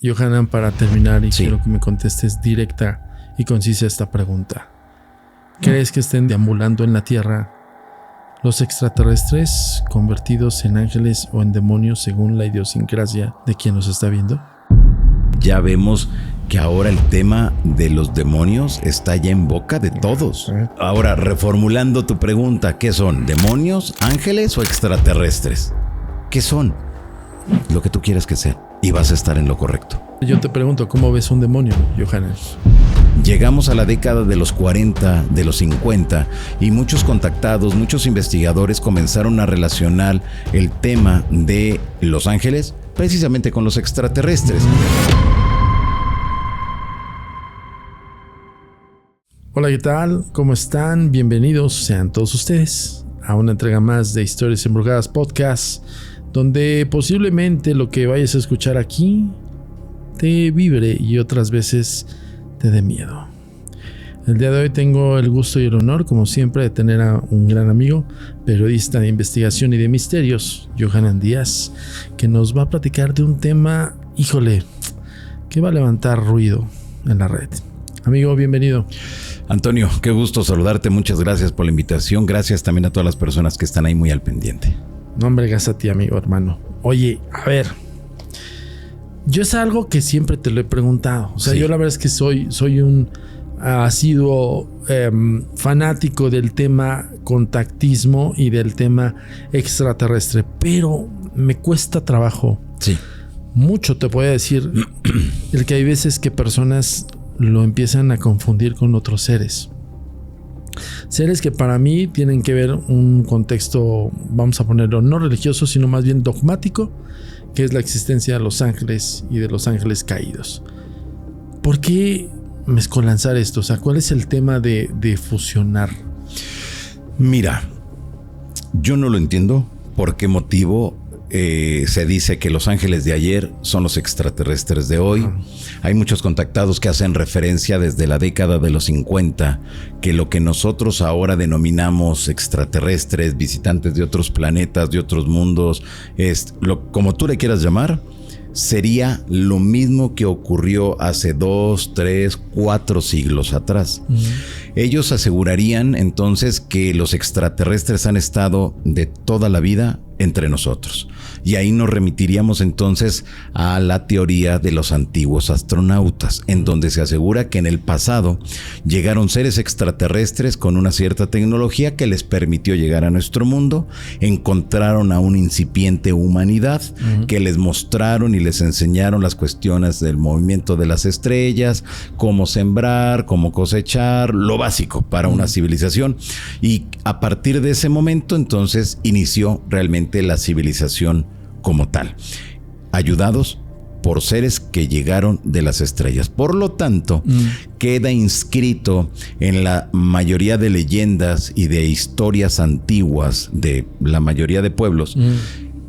Johanan, para terminar, y Sí. quiero que me contestes directa y concisa esta pregunta. ¿Crees que estén deambulando en la Tierra los extraterrestres convertidos en ángeles o en demonios según la idiosincrasia de quien nos está viendo? Ya vemos que ahora el tema de los demonios está ya en boca de todos. Ahora, reformulando tu pregunta, ¿qué son? ¿Demonios, ángeles o extraterrestres? ¿Qué son? Lo que tú quieras que sea. Y vas a estar en lo correcto. Yo te pregunto, ¿cómo ves un demonio, Johanan? Llegamos a la década de los 40, de los 50, y muchos contactados, muchos investigadores comenzaron a relacionar el tema de los ángeles precisamente con los extraterrestres. Hola, ¿qué tal? ¿Cómo están? Bienvenidos sean todos ustedes a una entrega más de Historias Embrujadas Podcast, donde posiblemente lo que vayas a escuchar aquí te vibre y otras veces te dé miedo. El día de hoy tengo el gusto y el honor, como siempre, de tener a un gran amigo, periodista de investigación y de misterios, Johanan Díaz, que nos va a platicar de un tema, híjole, que va a levantar ruido en la red. Amigo, bienvenido. Antonio, qué gusto saludarte, muchas gracias por la invitación, gracias también a todas las personas que están ahí muy al pendiente. No, hombre, gracias a ti, amigo, hermano. Oye, a ver, yo es algo que siempre te lo he preguntado. O sea, Sí. yo la verdad es que soy un asiduo fanático del tema contactismo y del tema extraterrestre, pero me cuesta trabajo. Sí. Mucho te puedo decir el que hay veces que personas lo empiezan a confundir con otros seres. Seres que para mí tienen que ver un contexto, vamos a ponerlo, no religioso, sino más bien dogmático, que es la existencia de los ángeles y de los ángeles caídos. ¿Por qué mezcolanzar esto? O sea, ¿cuál es el tema de fusionar? Mira, yo no lo entiendo por qué motivo se dice que los ángeles de ayer son los extraterrestres de hoy. Hay muchos contactados que hacen referencia desde la década de los 50 que lo que nosotros ahora denominamos extraterrestres, visitantes de otros planetas, de otros mundos, como tú le quieras llamar, sería lo mismo que ocurrió hace 2, 3, 4 siglos atrás. Ellos asegurarían entonces que los extraterrestres han estado de toda la vida entre nosotros. Y ahí nos remitiríamos entonces a la teoría de los antiguos astronautas, en donde se asegura que en el pasado llegaron seres extraterrestres con una cierta tecnología que les permitió llegar a nuestro mundo, encontraron a una incipiente humanidad que les mostraron y les enseñaron las cuestiones del movimiento de las estrellas, cómo sembrar, cómo cosechar, lo básico para una civilización. Y a partir de ese momento entonces inició realmente la civilización como tal, ayudados por seres que llegaron de las estrellas. Por lo tanto, queda inscrito en la mayoría de leyendas y de historias antiguas de la mayoría de pueblos,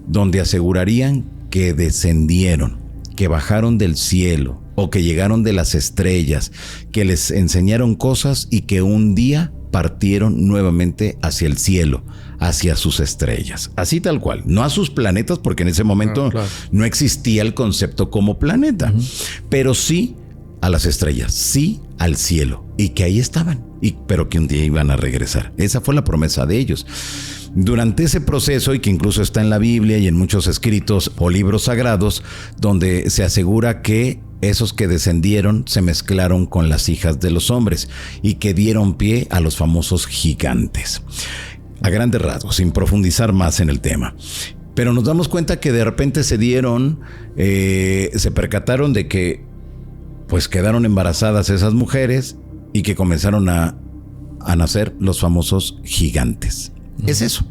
donde asegurarían que descendieron, que bajaron del cielo o que llegaron de las estrellas, que les enseñaron cosas y que un día partieron nuevamente hacia el cielo, hacia sus estrellas. Así tal cual, no a sus planetas, porque en ese momento no existía el concepto como planeta, pero sí a las estrellas, sí al cielo, y que ahí estaban, pero que un día iban a regresar. Esa fue la promesa de ellos. Durante ese proceso, y que incluso está en la Biblia y en muchos escritos o libros sagrados, donde se asegura que esos que descendieron se mezclaron con las hijas de los hombres y que dieron pie a los famosos gigantes. A grandes rasgos, sin profundizar más en el tema. Pero nos damos cuenta que de repente se percataron de que pues quedaron embarazadas esas mujeres y que comenzaron a nacer los famosos gigantes. Es eso.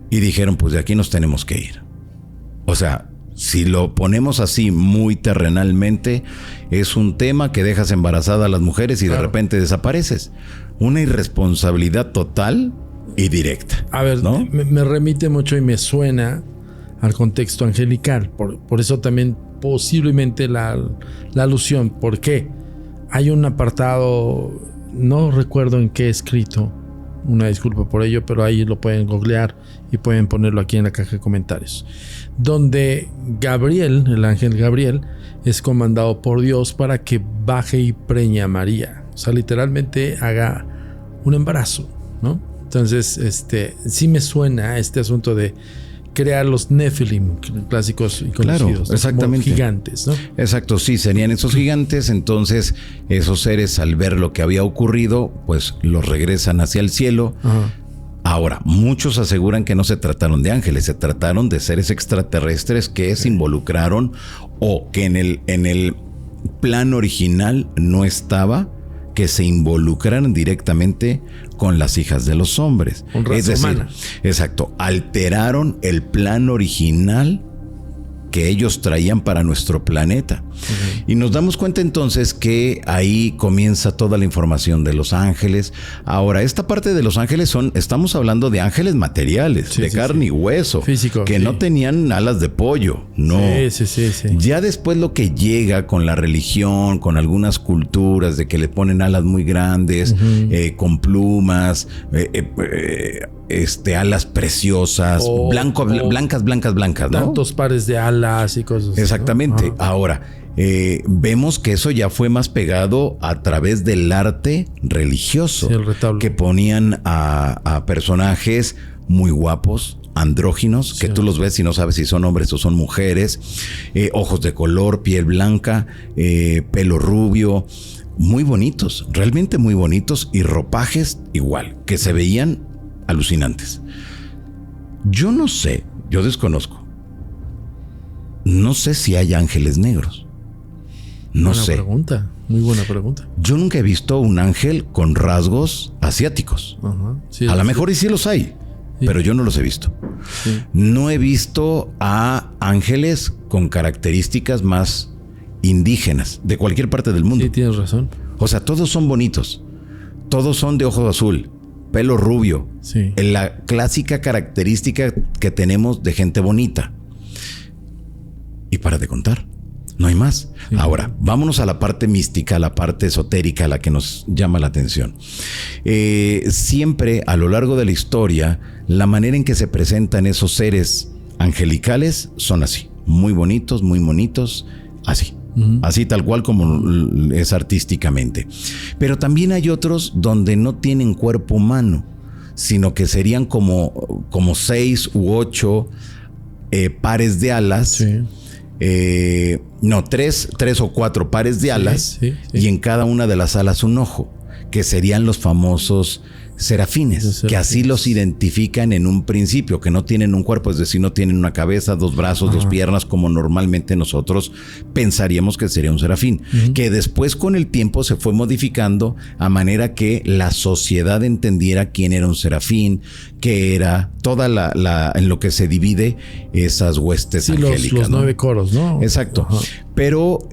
Y dijeron, pues de aquí nos tenemos que ir. O sea, si lo ponemos así muy terrenalmente, es un tema que dejas embarazadas a las mujeres y de repente desapareces. Una irresponsabilidad total y directa. A ver, ¿no? me remite mucho y me suena al contexto angelical. Por eso también posiblemente la alusión. ¿Por qué? Hay un apartado, no recuerdo en qué escrito, Una disculpa por ello, pero ahí lo pueden googlear y pueden ponerlo aquí en la caja de comentarios. Donde Gabriel, el ángel Gabriel, es comandado por Dios para que baje y preñe a María. O sea, literalmente haga un embarazo, ¿no? Entonces, sí me suena este asunto de crear los Nephilim clásicos y conocidos. Claro, exactamente. Como gigantes, ¿no? Exacto, sí, serían esos gigantes. Entonces, esos seres, al ver lo que había ocurrido, pues los regresan hacia el cielo. Ajá. Ahora, muchos aseguran que no se trataron de ángeles, se trataron de seres extraterrestres que se involucraron o que en el plan original no estaba, que se involucraran directamente con las hijas de los hombres. Es decir, exacto, alteraron el plan original que ellos traían para nuestro planeta. Uh-huh. Y nos damos cuenta entonces que ahí comienza toda la información de los ángeles. Ahora, esta parte de los ángeles estamos hablando de ángeles materiales, de carne y hueso, físico, que no tenían alas de pollo, no. Sí. Ya después lo que llega con la religión, con algunas culturas de que le ponen alas muy grandes, uh-huh, con plumas, alas preciosas, blancas, ¿no? Tantos pares de alas y cosas así. Exactamente. ¿No? Ahora, vemos que eso ya fue más pegado a través del arte religioso. Sí, el retablo. Que ponían a personajes muy guapos, andróginos, que tú los ves y no sabes si son hombres o son mujeres, ojos de color, piel blanca, pelo rubio, muy bonitos, realmente muy bonitos, y ropajes igual, que se veían alucinantes. Yo no sé, yo desconozco. No sé si hay ángeles negros. No sé. Muy buena pregunta. Yo nunca he visto un ángel con rasgos asiáticos. Ajá, sí, a lo mejor y sí los hay, pero yo no los he visto. Sí. No he visto a ángeles con características más indígenas de cualquier parte del mundo. Sí, tienes razón. O sea, todos son bonitos. Todos son de ojo azul, pelo rubio. Sí. La clásica característica que tenemos de gente bonita. Y para de contar, no hay más. Sí. Ahora, vámonos a la parte mística, a la parte esotérica, a la que nos llama la atención. Siempre a lo largo de la historia, la manera en que se presentan esos seres angelicales son así, muy bonitos, así. Uh-huh. Así tal cual como es artísticamente. Pero también hay otros donde no tienen cuerpo humano, sino que serían como 6 u 8 pares de alas. Sí. No, 3 o 4 pares de alas, sí. Y en cada una de las alas un ojo, que serían los famosos serafines, que así los identifican en un principio, que no tienen un cuerpo, es decir, no tienen una cabeza, 2 brazos, ajá, 2 piernas, como normalmente nosotros pensaríamos que sería un serafín, uh-huh, que después con el tiempo se fue modificando a manera que la sociedad entendiera quién era un serafín, que era toda en lo que se divide esas huestes angélicas. Los 9 coros, ¿no? Exacto. Ajá. Pero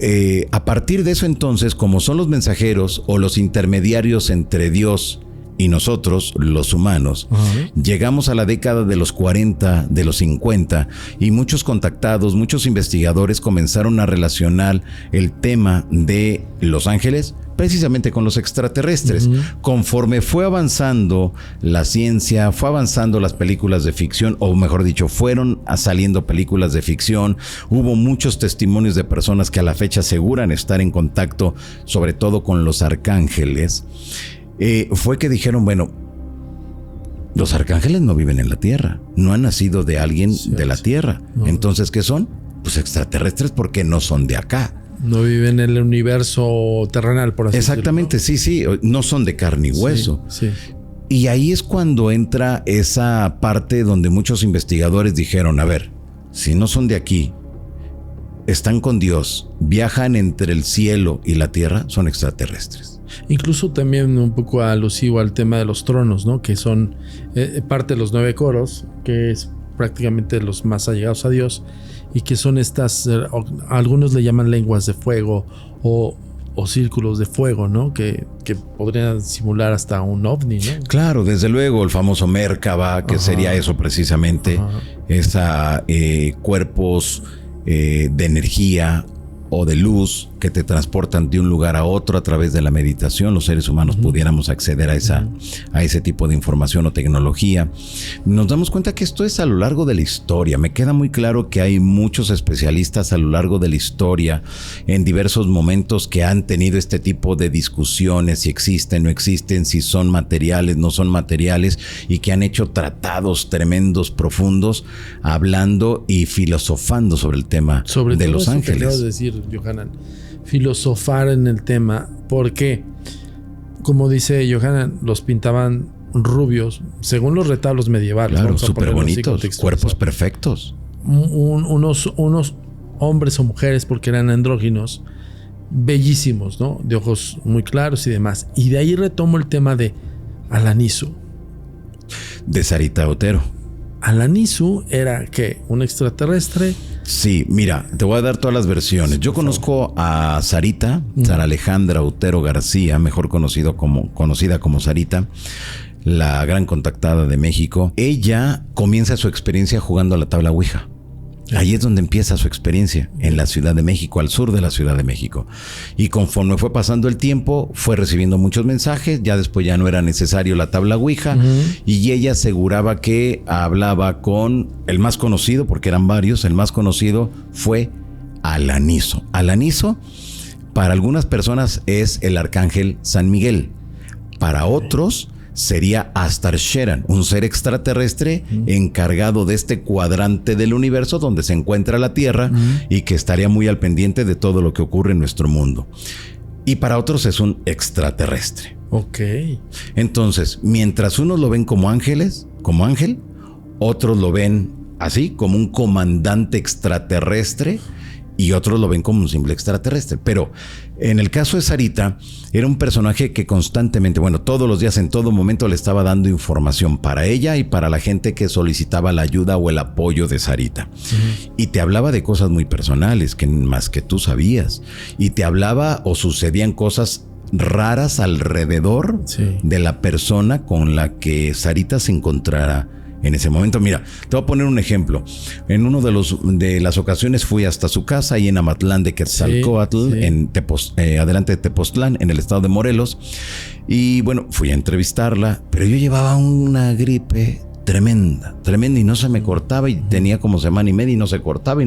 a partir de eso entonces, como son los mensajeros o los intermediarios entre Dios y nosotros, los humanos, uh-huh, llegamos a la década de los 40, de los 50, y muchos contactados, muchos investigadores comenzaron a relacionar el tema de los ángeles precisamente con los extraterrestres. Uh-huh. Conforme fue avanzando la ciencia, fue avanzando las películas de ficción, o mejor dicho, fueron saliendo películas de ficción, hubo muchos testimonios de personas que a la fecha aseguran estar en contacto, sobre todo con los arcángeles. Fue que dijeron, bueno, los arcángeles no viven en la Tierra, no han nacido de alguien de la Tierra. No. Entonces, ¿qué son? Pues extraterrestres, porque no son de acá. No viven en el universo terrenal, por así decirlo. Exactamente, sí, no son de carne y hueso. Sí. Y ahí es cuando entra esa parte donde muchos investigadores dijeron, a ver, si no son de aquí, están con Dios, viajan entre el cielo y la tierra, son extraterrestres. Incluso también un poco alusivo al tema de los tronos, ¿no? Que son parte de los 9 coros, que es prácticamente los más allegados a Dios, y que son estas, algunos le llaman lenguas de fuego o círculos de fuego, ¿no? Que podrían simular hasta un ovni, ¿no? Claro, desde luego, el famoso Merkaba, que, ajá, sería eso precisamente, ajá, cuerpos de energía o de luz que te transportan de un lugar a otro a través de la meditación. Los seres humanos pudiéramos acceder a ese tipo de información o tecnología. Nos damos cuenta que esto es a lo largo de la historia. Me queda muy claro que hay muchos especialistas a lo largo de la historia en diversos momentos que han tenido este tipo de discusiones, si existen, no existen, si son materiales, no son materiales, y que han hecho tratados tremendos, profundos, hablando y filosofando sobre el tema de los ángeles. Sobre todo eso que decir, Johanan, filosofar en el tema, porque, como dice Johanan, los pintaban rubios, según los retablos medievales. Claro, súper bonitos, cuerpos perfectos. Unos hombres o mujeres, porque eran andróginos, bellísimos, ¿no? De ojos muy claros y demás. Y de ahí retomo el tema de Alanizu. De Sarita Otero. Alanizu era, ¿qué? ¿Un extraterrestre? Sí, mira, te voy a dar todas las versiones. Yo conozco a Sarita, Sara Alejandra Otero García, mejor conocida como Sarita, la gran contactada de México. Ella comienza su experiencia jugando a la tabla Ouija. Ahí es donde empieza su experiencia, en la Ciudad de México, al sur de la Ciudad de México. Y conforme fue pasando el tiempo, fue recibiendo muchos mensajes, ya después ya no era necesario la tabla Ouija, y ella aseguraba que hablaba con el más conocido, porque eran varios, el más conocido fue Alanizu. Alanizu, para algunas personas, es el arcángel San Miguel. Para otros sería Astar Sheran, un ser extraterrestre encargado de este cuadrante del universo donde se encuentra la Tierra y que estaría muy al pendiente de todo lo que ocurre en nuestro mundo. Y para otros es un extraterrestre. Ok. Entonces, mientras unos lo ven como ángeles, como ángel, otros lo ven así, como un comandante extraterrestre, y otros lo ven como un simple extraterrestre. Pero en el caso de Sarita, era un personaje que constantemente, todos los días, en todo momento, le estaba dando información para ella y para la gente que solicitaba la ayuda o el apoyo de Sarita. Y te hablaba de cosas muy personales, que más que tú sabías. Y te hablaba o sucedían cosas raras alrededor de la persona con la que Sarita se encontrara en ese momento. Mira, te voy a poner un ejemplo. En uno de las ocasiones fui hasta su casa ahí en Amatlán de Quetzalcóatl, adelante de Tepoztlán, en el estado de Morelos. Y fui a entrevistarla, pero yo llevaba una gripe tremenda, y no se me cortaba, y tenía como semana y media y no se cortaba.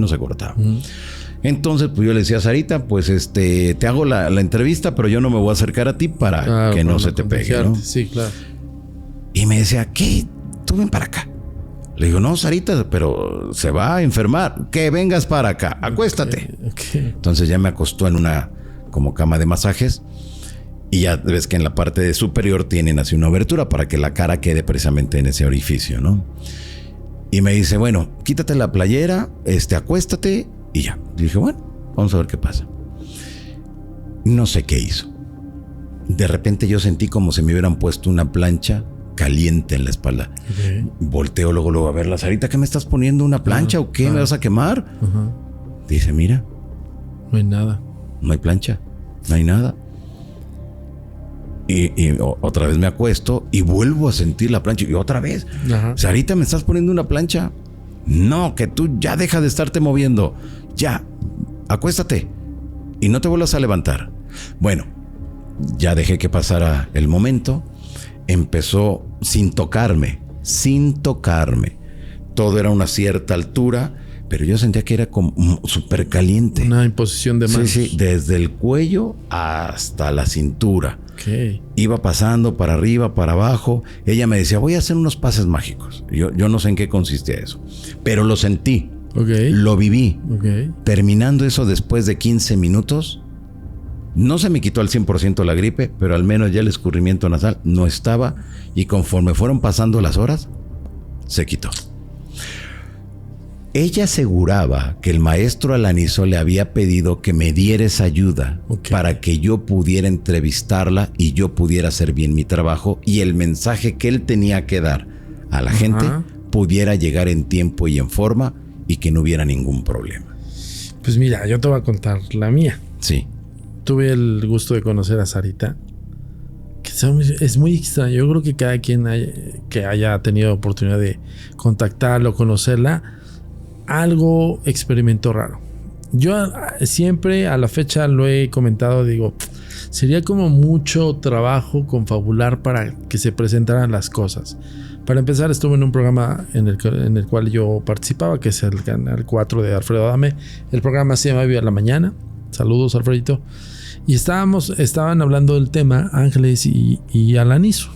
Entonces, pues yo le decía a Sarita, te hago la entrevista, pero yo no me voy a acercar a ti para que no se te pegue, ¿no? Sí, claro. Y me decía, ¿qué? Tú ven para acá. Le digo, no, Sarita, pero se va a enfermar. Que vengas para acá, acuéstate. Okay. Entonces ya me acostó en una como cama de masajes, y ya ves que en la parte superior tienen así una abertura para que la cara quede precisamente en ese orificio, ¿no? Y me dice, quítate la playera, acuéstate, y ya. Y dije, vamos a ver qué pasa. No sé qué hizo. De repente yo sentí como si me hubieran puesto una plancha caliente en la espalda. Volteo luego a verla. Sarita, ¿qué me estás poniendo? ¿Una plancha o qué? ¿Me vas a quemar? Dice, mira, no hay nada. No hay plancha, no hay nada. Y otra vez me acuesto y vuelvo a sentir la plancha. Y otra vez, Sarita, ¿me estás poniendo una plancha? No, que tú ya deja de estarte moviendo. Ya, acuéstate y no te vuelvas a levantar. Ya dejé que pasara el momento. Empezó sin tocarme. Todo era a una cierta altura, pero yo sentía que era como súper caliente. Una imposición de manos. Sí, desde el cuello hasta la cintura. Okay. Iba pasando para arriba, para abajo. Ella me decía, voy a hacer unos pases mágicos. Yo no sé en qué consistía eso, pero lo sentí. Lo viví. Terminando eso, después de 15 minutos, no se me quitó al 100% la gripe, pero al menos ya el escurrimiento nasal no estaba, y conforme fueron pasando las horas, se quitó. Ella aseguraba que el maestro Alanizu le había pedido que me diera esa ayuda para que yo pudiera entrevistarla y yo pudiera hacer bien mi trabajo, y el mensaje que él tenía que dar a la gente pudiera llegar en tiempo y en forma, y que no hubiera ningún problema. Pues mira, yo te voy a contar la mía. Sí. Tuve el gusto de conocer a Sarita, que es muy extraño. Yo creo que cada quien que haya tenido oportunidad de contactarla o conocerla, algo experimentó raro. Yo siempre a la fecha lo he comentado, digo, sería como mucho trabajo confabular para que se presentaran las cosas. Para empezar, estuve en un programa en el cual yo participaba, que es el Canal 4 de Alfredo Adame. El programa se llama Viva la Mañana. Saludos, Alfredito. Y estaban hablando del tema Ángeles y Alanizo.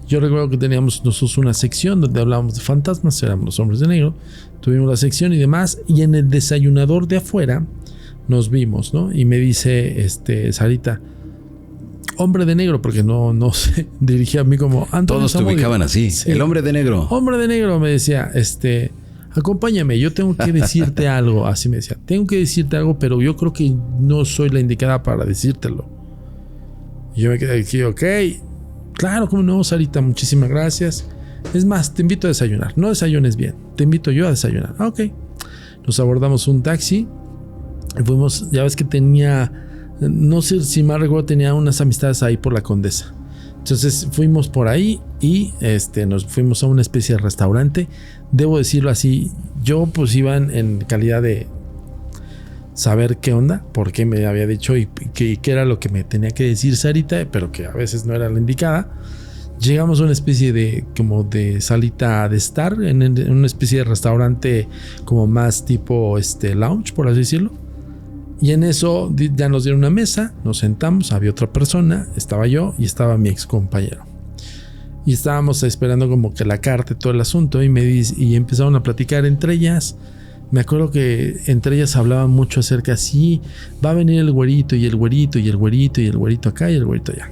Yo recuerdo que teníamos nosotros una sección donde hablábamos de fantasmas, éramos los hombres de negro. Tuvimos la sección y demás. Y en el desayunador de afuera nos vimos, ¿no? Y me dice Sarita, hombre de negro, porque no se dirigía a mí como Antonio Todos Zamudio. te ubicaban así. Sí. El hombre de negro. Hombre de negro, me decía, acompáñame, yo tengo que decirte algo. Así me decía, tengo que decirte algo, pero yo creo que no soy la indicada para decírtelo. Y yo me quedé aquí, ok, claro, cómo no, Sarita, muchísimas gracias. Es más, te invito a desayunar. No desayunes bien, te invito yo a desayunar. Ok. Nos abordamos un taxi y fuimos, ya ves que tenía, no sé si mal recuerdo, tenía unas amistades ahí por la Condesa. Entonces fuimos por ahí y nos fuimos a una especie de restaurante. Debo decirlo así, yo pues iba en calidad de saber qué onda, por qué me había dicho y qué era lo que me tenía que decir Sarita, pero que a veces no era la indicada. Llegamos a una especie de como de salita de estar en una especie de restaurante como más tipo lounge, por así decirlo. Y en eso ya nos dieron una mesa, nos sentamos, había otra persona, estaba yo y estaba mi ex compañero. Y estábamos esperando como que la carta y todo el asunto y empezaron a platicar entre ellas. Me acuerdo que entre ellas hablaban mucho acerca así, va a venir el güerito y el güerito y el güerito y el güerito acá y el güerito allá.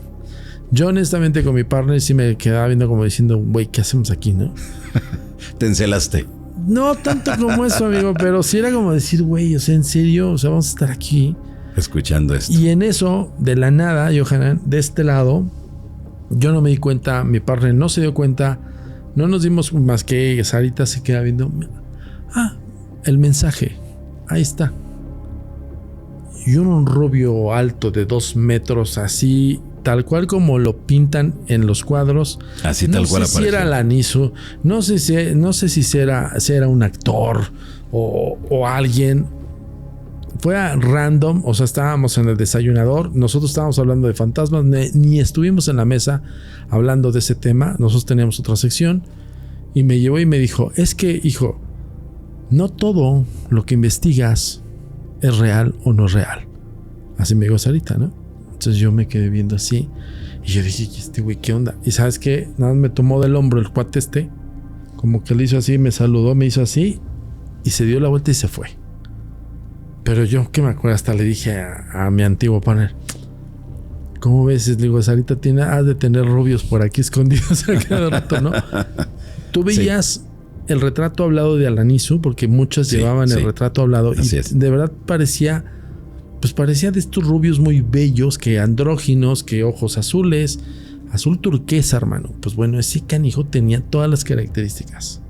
Yo honestamente con mi partner sí me quedaba viendo como diciendo, güey, ¿qué hacemos aquí, no? Te encelaste. No tanto como eso, amigo, pero sí era como decir, güey, o sea, en serio, o sea, vamos a estar aquí escuchando esto. Y en eso, de la nada, Johanan, de este lado, yo no me di cuenta, mi partner no se dio cuenta, no nos dimos más que Sarita se queda viendo. El mensaje, ahí está. Y un rubio alto de 2 metros, así, tal cual como lo pintan en los cuadros. Así tal cual apareció. No sé si era Alanizo, no sé si era un actor o alguien. Fue a random, o sea, estábamos en el desayunador, nosotros estábamos hablando de fantasmas, ni estuvimos en la mesa hablando de ese tema, nosotros teníamos otra sección, y me llevó y me dijo, es que, hijo, no todo lo que investigas es real o no es real. Así me dijo Sarita, ¿no? Entonces yo me quedé viendo así y yo dije, este güey, ¿qué onda? Y ¿sabes qué? Nada más me tomó del hombro el cuate como que le hizo así, me saludó, me hizo así y se dio la vuelta y se fue. Pero yo, que me acuerdo, hasta le dije a mi antiguo partner, ¿cómo ves? Le digo, Sarita has de tener rubios por aquí escondidos a cada rato, ¿no? Tú veías el retrato hablado de Alanizo, porque muchas llevaban el retrato hablado. Así y es. De verdad parecía de estos rubios muy bellos, que andróginos, que ojos azules, azul turquesa, hermano. Pues bueno, ese canijo tenía todas las características.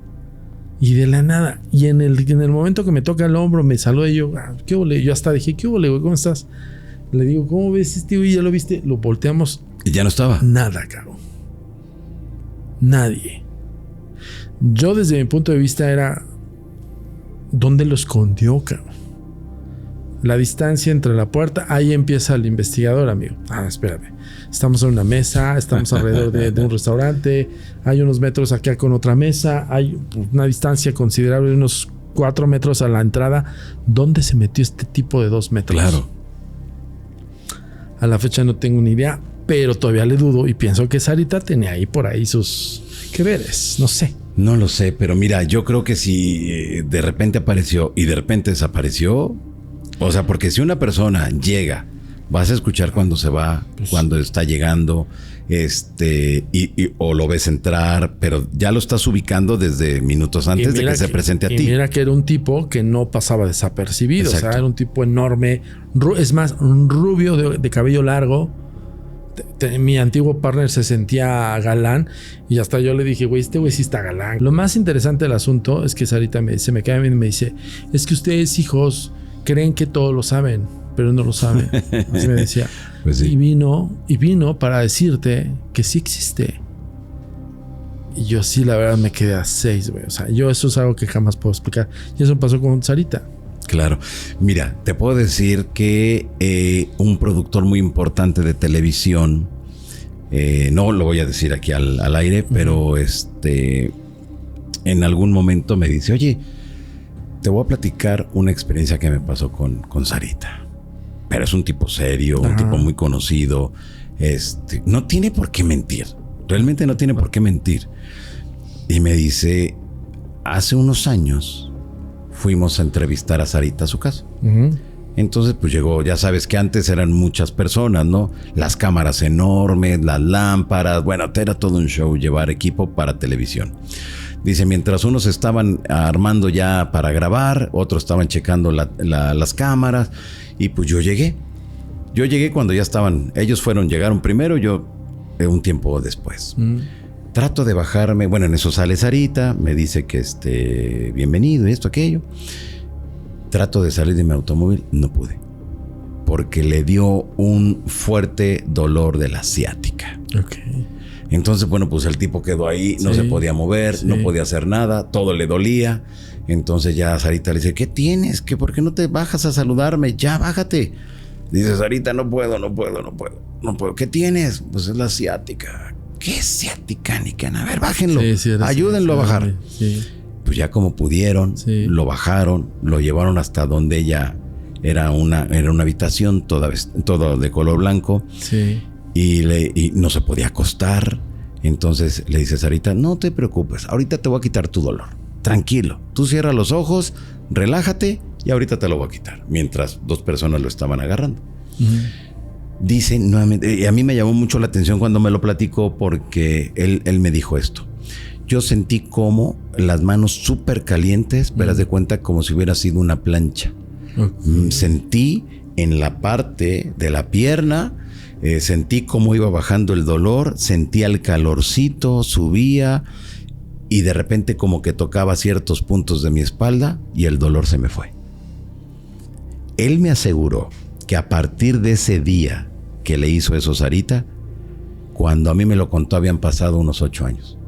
Y de la nada, y en el momento que me toca el hombro, me saluda y yo, ¿qué ole? Yo hasta dije, ¿qué ole, güey? ¿Cómo estás? Le digo, ¿cómo ves este güey? ¿Ya lo viste? Lo volteamos. Y ya no estaba. Nada, cabrón. Nadie. Yo desde mi punto de vista era, ¿dónde lo escondió, cabrón? La distancia entre la puerta, ahí empieza el investigador, amigo. Espérame. Estamos en una mesa, estamos alrededor de un restaurante, hay unos metros acá con otra mesa, hay una distancia considerable de unos 4 metros a la entrada. ¿Dónde se metió este tipo de 2 metros? Claro. A la fecha no tengo ni idea, pero todavía le dudo y pienso que Sarita tenía ahí por ahí sus que veres, no sé. No lo sé, pero mira, yo creo que si de repente apareció y de repente desapareció, o sea, porque si una persona llega, vas a escuchar cuando se va, pues, cuando está llegando, o lo ves entrar, pero ya lo estás ubicando desde minutos antes de que se presente a ti. Mira que era un tipo que no pasaba desapercibido. Exacto. O sea, era un tipo enorme, es más, un rubio de cabello largo. Mi antiguo partner se sentía galán y hasta yo le dije, güey, este güey sí está galán. Lo más interesante del asunto es que Sarita se me queda bien y me dice, es que ustedes, hijos, creen que todo lo saben, pero no lo saben. Así me decía. Pues sí. Y vino para decirte que sí existe. Y yo sí, la verdad, me quedé a 6, güey. O sea, yo eso es algo que jamás puedo explicar. Y eso pasó con Sarita. Claro. Mira, te puedo decir que un productor muy importante de televisión, no lo voy a decir aquí al aire, pero en algún momento me dice, oye, te voy a platicar una experiencia que me pasó con Sarita. Pero es un tipo serio, un tipo muy conocido. No tiene por qué mentir. Realmente no tiene por qué mentir. Y me dice, hace unos años fuimos a entrevistar a Sarita a su casa. Entonces pues llegó, ya sabes que antes eran muchas personas, ¿no? Las cámaras enormes, las lámparas, bueno, era todo un show llevar equipo para televisión. Dice, mientras unos estaban armando ya para grabar, otros estaban checando las cámaras, y pues yo llegué. Yo llegué cuando ya estaban, ellos llegaron primero, yo un tiempo después. Trato de bajarme, bueno, en eso sale Sarita, me dice que bienvenido y esto, aquello. Trato de salir de mi automóvil, no pude, porque le dio un fuerte dolor de la ciática. Okay. Entonces, bueno, pues el tipo quedó ahí, no se podía mover, no podía hacer nada, todo le dolía. Entonces ya Sarita le dice, ¿qué tienes? ¿Por qué no te bajas a saludarme? Ya, bájate. Dice Sarita, no puedo. ¿Qué tienes? Pues es la ciática. ¿Qué es ciática, Nican? A ver, bájenlo. Ayúdenlo a bajar. Sí. Pues ya como pudieron, lo bajaron, lo llevaron hasta donde ella era una habitación todo de color blanco. Sí. Y no se podía acostar. Entonces le dice Sarita, no te preocupes, ahorita te voy a quitar tu dolor. Tranquilo, tú cierra los ojos, relájate y ahorita te lo voy a quitar. Mientras dos personas lo estaban agarrando. Dice nuevamente, y a mí me llamó mucho la atención cuando me lo platicó, porque él me dijo esto. Yo sentí como las manos súper calientes, pero haz de cuenta como si hubiera sido una plancha. Sentí en la parte de la pierna, sentí cómo iba bajando el dolor, sentía el calorcito, subía y de repente como que tocaba ciertos puntos de mi espalda y el dolor se me fue. Él me aseguró que a partir de ese día que le hizo eso Sarita, cuando a mí me lo contó habían pasado unos 8 años.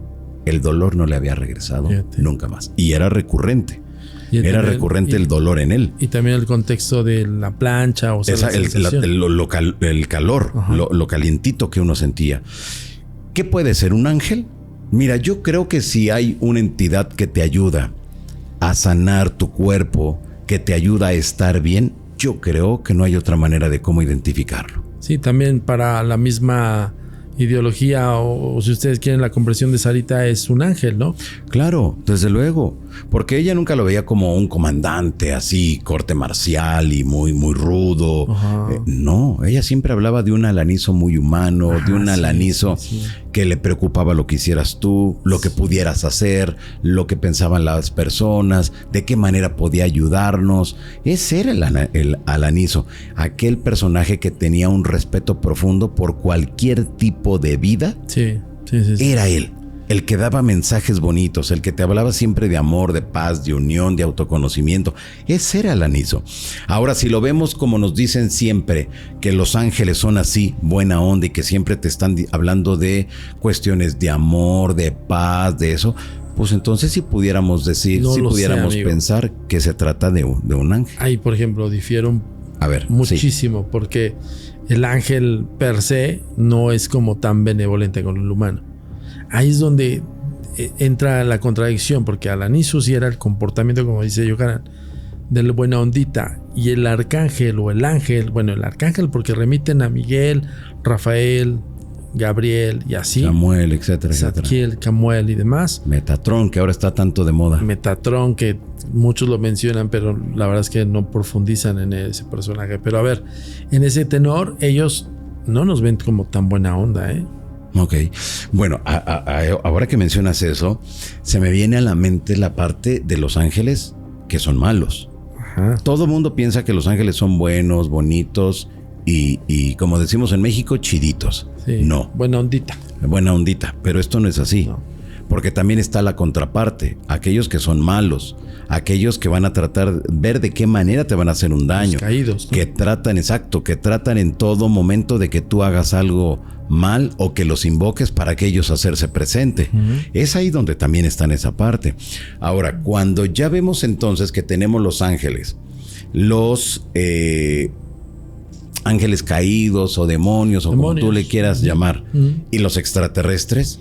El dolor no le había regresado nunca más. Y era recurrente. Era recurrente el dolor en él. Y también el contexto de la plancha, o sea, el calor, lo calientito que uno sentía. ¿Qué puede ser? ¿Un ángel? Mira, yo creo que si hay una entidad que te ayuda a sanar tu cuerpo, que te ayuda a estar bien, yo creo que no hay otra manera de cómo identificarlo. Sí, también para la misma ideología, o si ustedes quieren la comprensión de Sarita, es un ángel, ¿no? Claro, desde luego, porque ella nunca lo veía como un comandante así, corte marcial y muy rudo. No, ella siempre hablaba de un Alanizo muy humano, de un Alanizo que le preocupaba lo que hicieras tú, lo que pudieras hacer, lo que pensaban las personas, de qué manera podía ayudarnos. Ese era el Alanizo, aquel personaje que tenía un respeto profundo por cualquier tipo de vida. Era él, el que daba mensajes bonitos, el que te hablaba siempre de amor, de paz, de unión, de autoconocimiento. Ese era Alanizo. Ahora, si lo vemos como nos dicen siempre, que los ángeles son así, buena onda, y que siempre te están hablando de cuestiones de amor, de paz, de eso, pues entonces si pudiéramos decir, si pudiéramos pensar que se trata de un ángel. Ahí, por ejemplo, difiero muchísimo, porque el ángel per se no es como tan benevolente con el humano. Ahí es donde entra la contradicción, porque Alanizo sí era el comportamiento, como dice Yohanan, del buena ondita, y el arcángel o el ángel, bueno, el arcángel porque remiten a Miguel, Rafael, Gabriel y así. Samuel, etcétera, Zadkiel, Camuel y demás. Metatron, que ahora está tanto de moda. Metatron, que muchos lo mencionan, pero la verdad es que no profundizan en ese personaje. Pero a ver, en ese tenor, ellos no nos ven como tan buena onda, ¿eh? Ok. Bueno, ahora que mencionas eso, se me viene a la mente la parte de los ángeles que son malos. Todo mundo piensa que los ángeles son buenos, bonitos y como decimos en México, chiditos. No. Buena ondita. Buena ondita, pero esto no es así. No. Porque también está la contraparte, aquellos que son malos, aquellos que van a tratar de ver de qué manera te van a hacer un daño. Los caídos, ¿no? Que tratan en todo momento de que tú hagas algo mal o que los invoques para que ellos hacerse presente. Es ahí donde también está en esa parte. Ahora, cuando ya vemos entonces que tenemos los ángeles los ángeles caídos o demonios o como tú le quieras llamar. ¿Y los extraterrestres?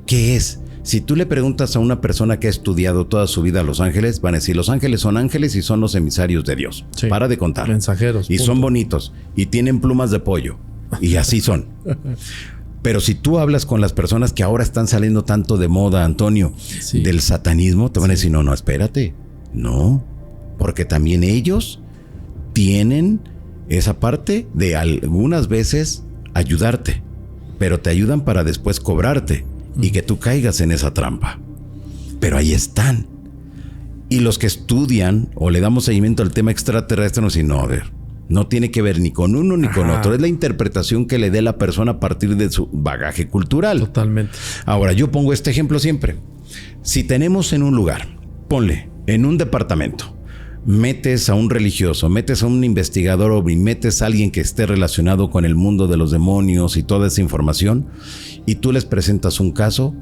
¿Qué es? Si tú le preguntas a una persona que ha estudiado toda su vida a los ángeles, van a decir, los ángeles son ángeles y son los emisarios de Dios. Sí. Para de contar. Mensajeros. Y son bonitos y tienen plumas de pollo. Y así son. Pero si tú hablas con las personas que ahora están saliendo tanto de moda, Antonio, del satanismo, te van a decir, no, espérate. No, porque también ellos tienen esa parte de algunas veces ayudarte, pero te ayudan para después cobrarte y que tú caigas en esa trampa. Pero ahí están. Y los que estudian o le damos seguimiento al tema extraterrestre nos dicen, no, a ver, no tiene que ver ni con uno ni con otro. Es la interpretación que le dé la persona a partir de su bagaje cultural. Totalmente. Ahora, yo pongo este ejemplo siempre. Si tenemos en un lugar, ponle, en un departamento, metes a un religioso, metes a un investigador o metes a alguien que esté relacionado con el mundo de los demonios y toda esa información, y tú les presentas un caso,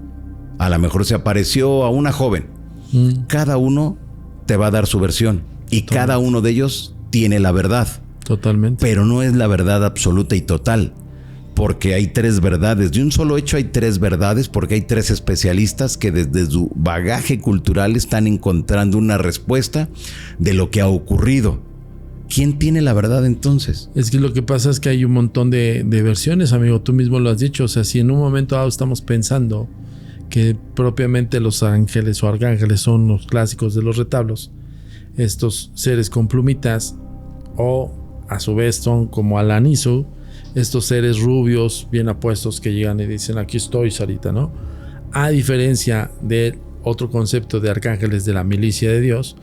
a lo mejor se apareció a una joven. Cada uno te va a dar su versión y cada uno de ellos tiene la verdad. Totalmente. Pero no es la verdad absoluta y total, porque hay 3 verdades. De un solo hecho hay 3 verdades, porque hay 3 especialistas que desde su bagaje cultural están encontrando una respuesta de lo que ha ocurrido. ¿Quién tiene la verdad entonces? Es que lo que pasa es que hay un montón de versiones, amigo. Tú mismo lo has dicho. O sea, si en un momento dado estamos pensando que propiamente los ángeles o arcángeles son los clásicos de los retablos, estos seres con plumitas, o a su vez son como Alanizu, estos seres rubios bien apuestos que llegan y dicen, aquí estoy, Sarita, ¿no? A diferencia de otro concepto de arcángeles de la milicia de Dios,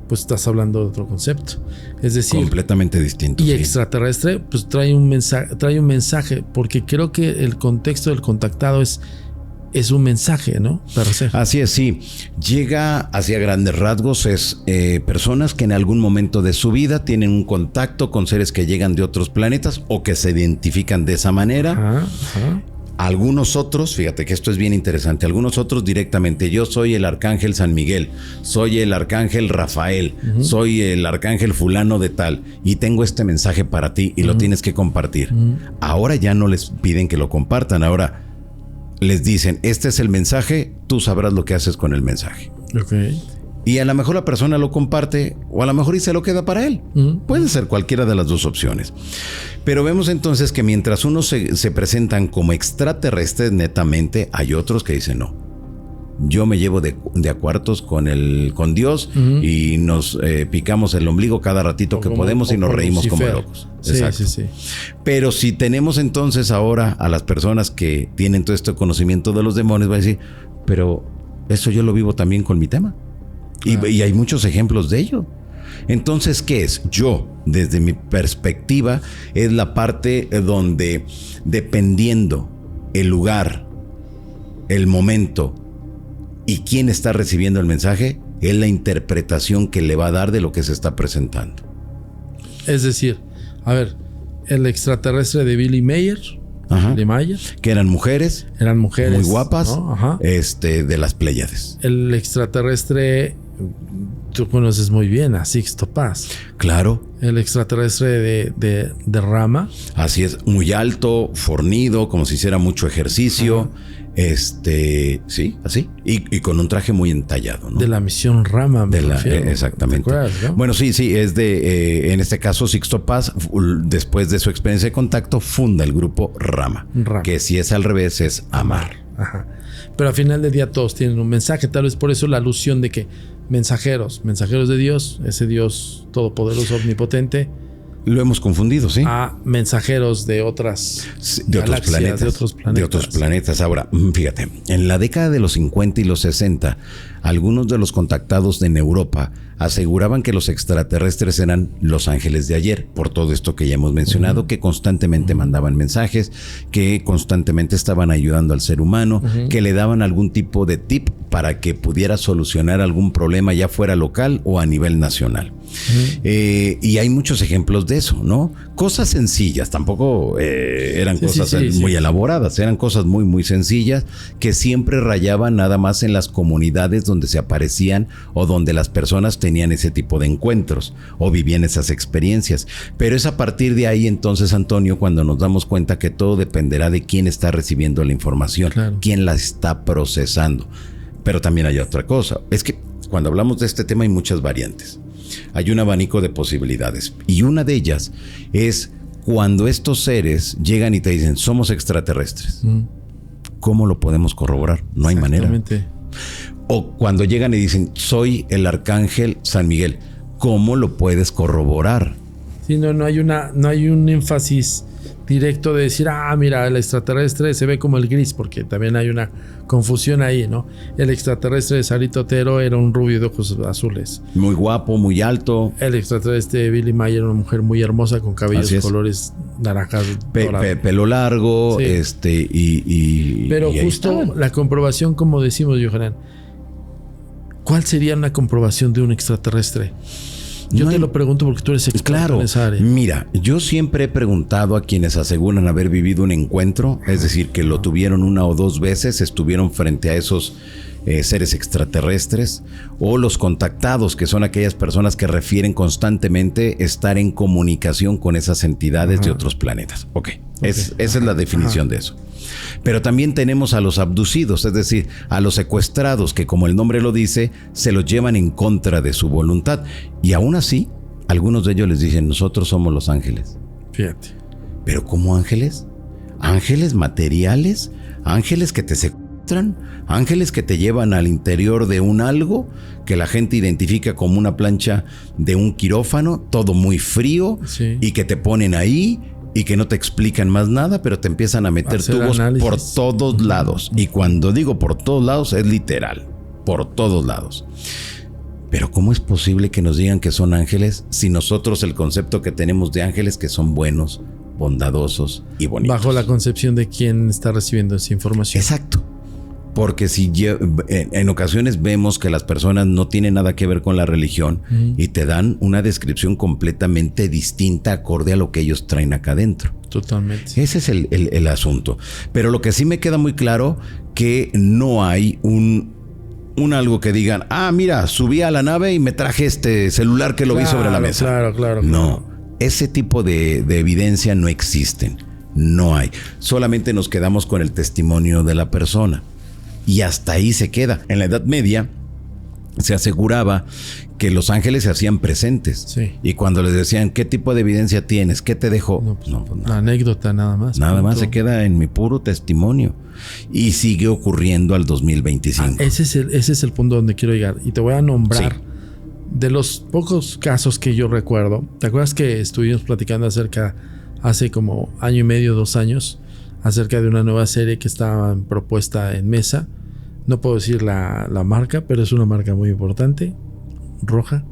pues estás hablando de otro concepto. Es decir, completamente distinto. Y extraterrestre, pues trae un mensaje, porque creo que el contexto del contactado es un mensaje, ¿no? Así es, sí. Llega hacia grandes rasgos, es personas que en algún momento de su vida tienen un contacto con seres que llegan de otros planetas o que se identifican de esa manera. Algunos otros, fíjate que esto es bien interesante, algunos otros directamente, yo soy el arcángel San Miguel, soy el arcángel Rafael, soy el arcángel fulano de tal y tengo este mensaje para ti y lo tienes que compartir. Ahora ya no les piden que lo compartan, ahora les dicen, este es el mensaje, tú sabrás lo que haces con el mensaje. Okay. Y a lo mejor la persona lo comparte o a lo mejor y se lo queda para él. Puede ser cualquiera de las dos opciones. Pero vemos entonces que mientras unos se presentan como extraterrestres netamente, hay otros que dicen no. Yo me llevo de a cuartos con Dios y nos picamos el ombligo cada ratito que podemos y nos reímos como locos. Sí, exacto. Sí. Pero si tenemos entonces ahora a las personas que tienen todo este conocimiento de los demonios, va a decir, pero eso yo lo vivo también con mi tema. Y hay muchos ejemplos de ello. Entonces, ¿qué es? Yo, desde mi perspectiva, es la parte donde, dependiendo el lugar, el momento y quién está recibiendo el mensaje, es la interpretación que le va a dar de lo que se está presentando. Es decir, a ver, el extraterrestre de Billy Mayer, que eran mujeres muy guapas, ¿no? De las Pléyades. El extraterrestre, tú conoces muy bien a Sixto Paz. Claro. El extraterrestre de Rama. Así es, muy alto, fornido, como si hiciera mucho ejercicio. Sí, así. Y con un traje muy entallado, ¿no? De la misión Rama, exactamente. ¿No? Bueno, sí, es de, en este caso, Sixto Paz, después de su experiencia de contacto, funda el grupo Rama. Que si es al revés, es amar. Ajá. Pero al final del día todos tienen un mensaje, tal vez por eso la alusión de que mensajeros de Dios, ese Dios todopoderoso, omnipotente. Lo hemos confundido, ¿sí? A mensajeros de otros planetas. Ahora, fíjate, en la década de los 50 y los 60, algunos de los contactados en Europa aseguraban que los extraterrestres eran los ángeles de ayer, por todo esto que ya hemos mencionado, que constantemente mandaban mensajes, que constantemente estaban ayudando al ser humano, que le daban algún tipo de tip para que pudiera solucionar algún problema, ya fuera local o a nivel nacional. Y hay muchos ejemplos de eso, ¿no? Cosas sencillas, tampoco eran cosas muy elaboradas, eran cosas muy, muy sencillas que siempre rayaban nada más en las comunidades donde se aparecían o donde las personas tenían ese tipo de encuentros o vivían esas experiencias. Pero es a partir de ahí entonces, Antonio, cuando nos damos cuenta que todo dependerá de quién está recibiendo la información, claro, quién la está procesando. Pero también hay otra cosa, es que cuando hablamos de este tema hay muchas variantes. Hay un abanico de posibilidades y una de ellas es cuando estos seres llegan y te dicen somos extraterrestres. ¿Cómo lo podemos corroborar? No hay manera. O cuando llegan y dicen soy el arcángel San Miguel, ¿cómo lo puedes corroborar? Sí, no hay un énfasis directo de decir, mira, el extraterrestre se ve como el gris, porque también hay una confusión ahí, ¿no? El extraterrestre de Sarita Otero era un rubio de ojos azules. Muy guapo, muy alto. El extraterrestre de Billy Mayer era una mujer muy hermosa con cabellos colores naranjas. Pelo largo, sí. Pero justo la comprobación, como decimos, Johanan, ¿cuál sería una comprobación de un extraterrestre? Yo te lo pregunto porque tú eres experto en esa área. Mira, yo siempre he preguntado a quienes aseguran haber vivido un encuentro, es decir, que lo tuvieron una o dos veces, estuvieron frente a esos seres extraterrestres, o los contactados, que son aquellas personas que refieren constantemente estar en comunicación con esas entidades de otros planetas. Esa es la definición de eso. Pero también tenemos a los abducidos, es decir, a los secuestrados que, como el nombre lo dice, se los llevan en contra de su voluntad. Y aún así, algunos de ellos les dicen, nosotros somos los ángeles. Fíjate. ¿Pero cómo ángeles? ¿Ángeles materiales? ¿Ángeles que te secuestran? ¿Ángeles que te llevan al interior de un algo que la gente identifica como una plancha de un quirófano, todo muy frío, y que te ponen ahí y que no te explican más nada, pero te empiezan a meter tubos por todos lados? Y cuando digo por todos lados, es literal, por todos lados. Pero ¿cómo es posible que nos digan que son ángeles si nosotros el concepto que tenemos de ángeles que son buenos, bondadosos y bonitos? Bajo la concepción de quién está recibiendo esa información. Exacto. Porque si en ocasiones vemos que las personas no tienen nada que ver con la religión y te dan una descripción completamente distinta acorde a lo que ellos traen acá adentro. Totalmente. Ese es el asunto. Pero lo que sí me queda muy claro, que no hay un algo que digan, mira, subí a la nave y me traje este celular que lo vi sobre la mesa. Claro. No, ese tipo de evidencia no existen. No hay. Solamente nos quedamos con el testimonio de la persona. Y hasta ahí se queda. En la Edad Media se aseguraba que los ángeles se hacían presentes. Sí. Y cuando les decían, ¿qué tipo de evidencia tienes? ¿Qué te dejó? Pues nada. Anécdota nada más. Nada más se queda en mi puro testimonio. Y sigue ocurriendo al 2025. Ese es el punto donde quiero llegar. Y te voy a nombrar de los pocos casos que yo recuerdo. ¿Te acuerdas que estuvimos platicando hace como año y medio, 2 años, acerca de una nueva serie que estaba propuesta en mesa? No puedo decir la marca, pero es una marca muy importante, roja.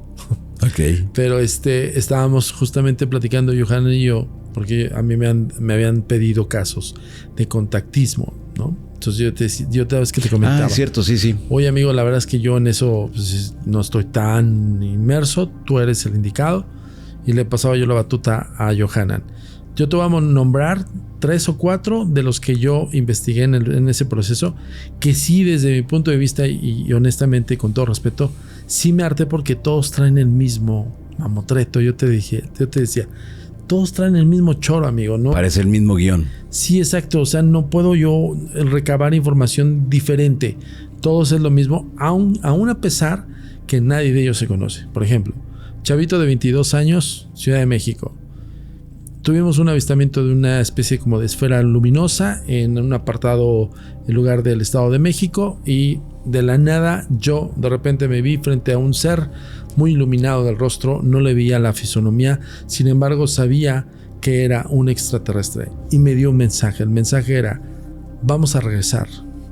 Pero estábamos justamente platicando Johanan y yo, porque a mí me habían pedido casos de contactismo, ¿no? Entonces yo te vez que te comentaba. Cierto, sí. Oye, amigo, la verdad es que yo en eso pues, no estoy tan inmerso, tú eres el indicado. Y le pasaba yo la batuta a Johanan. Yo te voy a nombrar 3 o 4 de los que yo investigué en ese proceso, que sí, desde mi punto de vista y honestamente, con todo respeto, sí me harté, porque todos traen el mismo mamotreto. Yo te decía, todos traen el mismo choro, amigo, ¿no? Parece el mismo guión. Sí, exacto. O sea, no puedo yo recabar información diferente. Todos es lo mismo, aún a pesar que nadie de ellos se conoce. Por ejemplo, chavito de 22 años, Ciudad de México. Tuvimos un avistamiento de una especie como de esfera luminosa en un apartado lugar del Estado de México, y de la nada yo de repente me vi frente a un ser muy iluminado del rostro. No le veía la fisonomía, sin embargo sabía que era un extraterrestre y me dio un mensaje. El mensaje era: vamos a regresar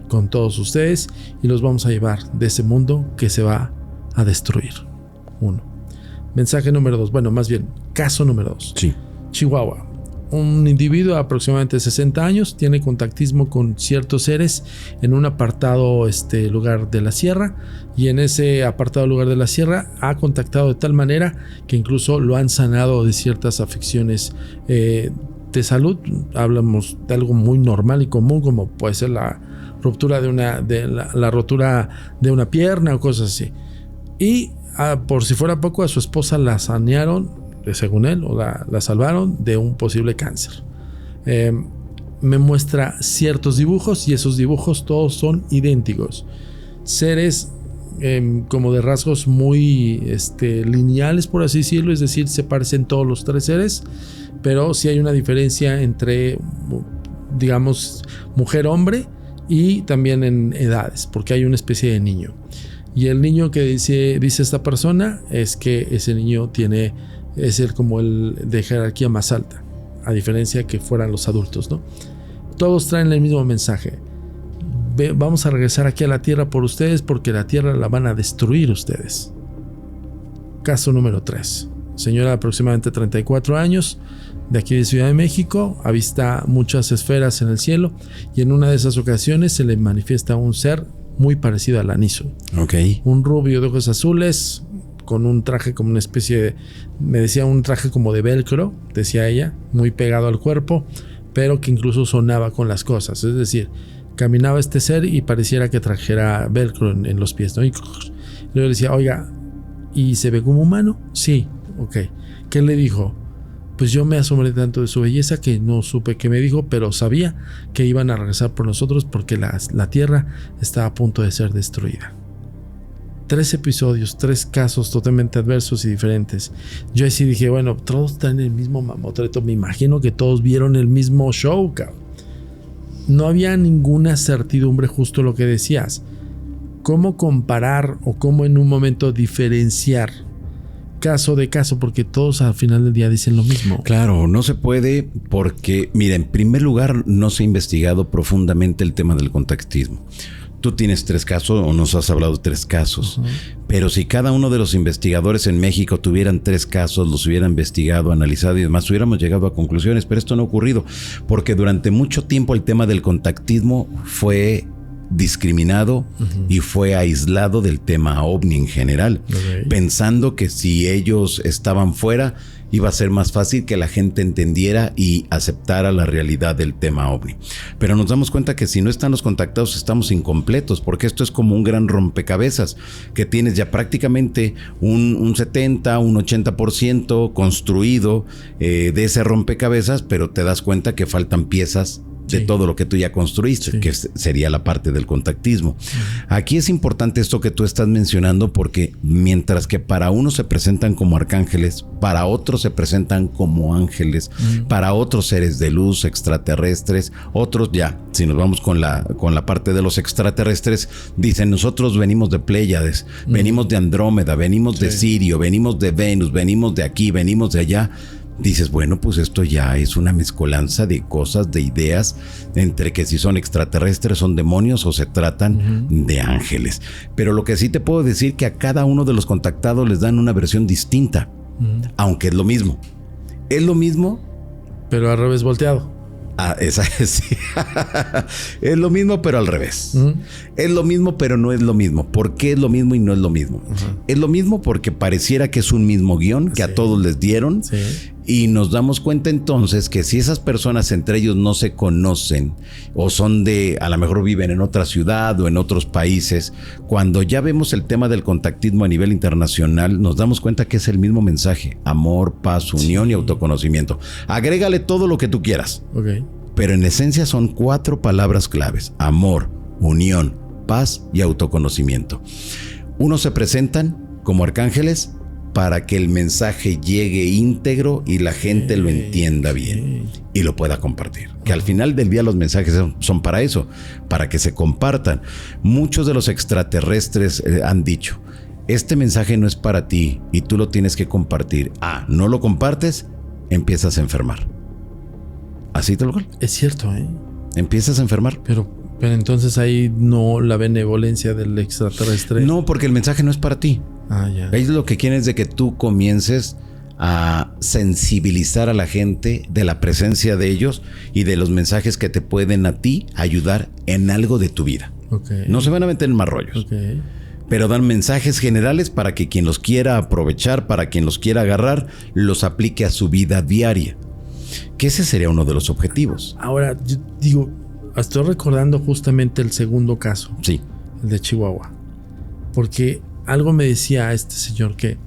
con todos ustedes y los vamos a llevar de ese mundo que se va a destruir. 1. Mensaje número 2, bueno, más bien caso número 2. Sí. Chihuahua. Un individuo de aproximadamente 60 años tiene contactismo con ciertos seres en un apartado lugar de la sierra, y en ese apartado lugar de la sierra ha contactado de tal manera que incluso lo han sanado de ciertas afecciones de salud. Hablamos de algo muy normal y común, como puede ser la ruptura la rotura de una pierna o cosas así. Y por si fuera poco, a su esposa la sanearon, según él, o la salvaron de un posible cáncer. Me muestra ciertos dibujos y esos dibujos todos son idénticos. Seres como de rasgos muy lineales, por así decirlo, es decir, se parecen todos los 3 seres, pero sí hay una diferencia entre, digamos, mujer-hombre y también en edades, porque hay una especie de niño. Y el niño que dice esta persona es que ese niño es como el de jerarquía más alta, a diferencia que fueran los adultos, ¿no? Todos traen el mismo mensaje. Vamos a regresar aquí a la tierra por ustedes porque la tierra la van a destruir ustedes. Caso número 3. Señora de aproximadamente 34 años, de aquí de Ciudad de México, avista muchas esferas en el cielo y en una de esas ocasiones se le manifiesta un ser muy parecido al Aniso. Okay. Un rubio de ojos azules, con un traje como una especie de... Me decía un traje como de velcro, decía ella, muy pegado al cuerpo, pero que incluso sonaba con las cosas. Es decir, caminaba este ser y pareciera que trajera velcro en los pies, ¿no? Y luego le decía, oiga, ¿y se ve como humano? Sí, ok. ¿Qué le dijo? Pues yo me asombré tanto de su belleza que no supe qué me dijo, pero sabía que iban a regresar por nosotros porque la tierra estaba a punto de ser destruida. 3 episodios, 3 casos totalmente adversos y diferentes. Yo así dije, bueno, todos están en el mismo mamotreto. Me imagino que todos vieron el mismo show, cabrón. No había ninguna certidumbre, justo lo que decías. ¿Cómo comparar o cómo en un momento diferenciar caso de caso? Porque todos al final del día dicen lo mismo. Claro, no se puede porque, mira, en primer lugar no se ha investigado profundamente el tema del contactismo. Tú tienes 3 casos o nos has hablado de 3 casos, pero si cada uno de los investigadores en México tuvieran 3 casos, los hubieran investigado, analizado y demás, hubiéramos llegado a conclusiones, pero esto no ha ocurrido porque durante mucho tiempo el tema del contactismo fue discriminado y fue aislado del tema ovni en general, pensando que si ellos estaban fuera iba a ser más fácil que la gente entendiera y aceptara la realidad del tema ovni. Pero nos damos cuenta que si no están los contactados estamos incompletos, porque esto es como un gran rompecabezas, que tienes ya prácticamente un 70, un 80% construido de ese rompecabezas, pero te das cuenta que faltan piezas de todo lo que tú ya construiste, que sería la parte del contactismo. Aquí es importante esto que tú estás mencionando porque mientras que para unos se presentan como arcángeles, para otros se presentan como ángeles, para otros seres de luz, extraterrestres, otros ya, si nos vamos con la parte de los extraterrestres, dicen nosotros venimos de Pléyades, venimos de Andrómeda, venimos de Sirio, venimos de Venus, venimos de aquí, venimos de allá. Dices, bueno, pues esto ya es una mezcolanza de cosas, de ideas, entre que si son extraterrestres, son demonios o se tratan de ángeles. Pero lo que sí te puedo decir que a cada uno de los contactados les dan una versión distinta, aunque es lo mismo. Es lo mismo, pero al revés volteado. Esa sí. Es lo mismo, pero al revés. Es lo mismo, pero no es lo mismo. ¿Por qué es lo mismo y no es lo mismo? Es lo mismo porque pareciera que es un mismo guión que a todos les dieron. Y nos damos cuenta entonces que si esas personas entre ellos no se conocen o son a lo mejor viven en otra ciudad o en otros países, cuando ya vemos el tema del contactismo a nivel internacional, nos damos cuenta que es el mismo mensaje: amor, paz, unión y autoconocimiento. Agrégale todo lo que tú quieras. Pero en esencia son 4 palabras claves: amor, unión, paz y autoconocimiento. Unos se presentan como arcángeles para que el mensaje llegue íntegro y la gente lo entienda bien y lo pueda compartir. Que al final del día los mensajes son para eso, para que se compartan. Muchos de los extraterrestres han dicho, este mensaje no es para ti y tú lo tienes que compartir. No lo compartes, empiezas a enfermar. Así tal cual. Es cierto, Empiezas a enfermar. Pero entonces ahí no la benevolencia del extraterrestre. No, porque el mensaje no es para ti. Ya. Ellos lo que quieren es de que tú comiences a sensibilizar a la gente de la presencia de ellos y de los mensajes que te pueden a ti ayudar en algo de tu vida. No se van a meter en más rollos. Pero dan mensajes generales para que quien los quiera aprovechar, para quien los quiera agarrar, los aplique a su vida diaria. Que ese sería uno de los objetivos. Ahora, yo digo, estoy recordando justamente el segundo caso. Sí. El de Chihuahua. Porque algo me decía este señor que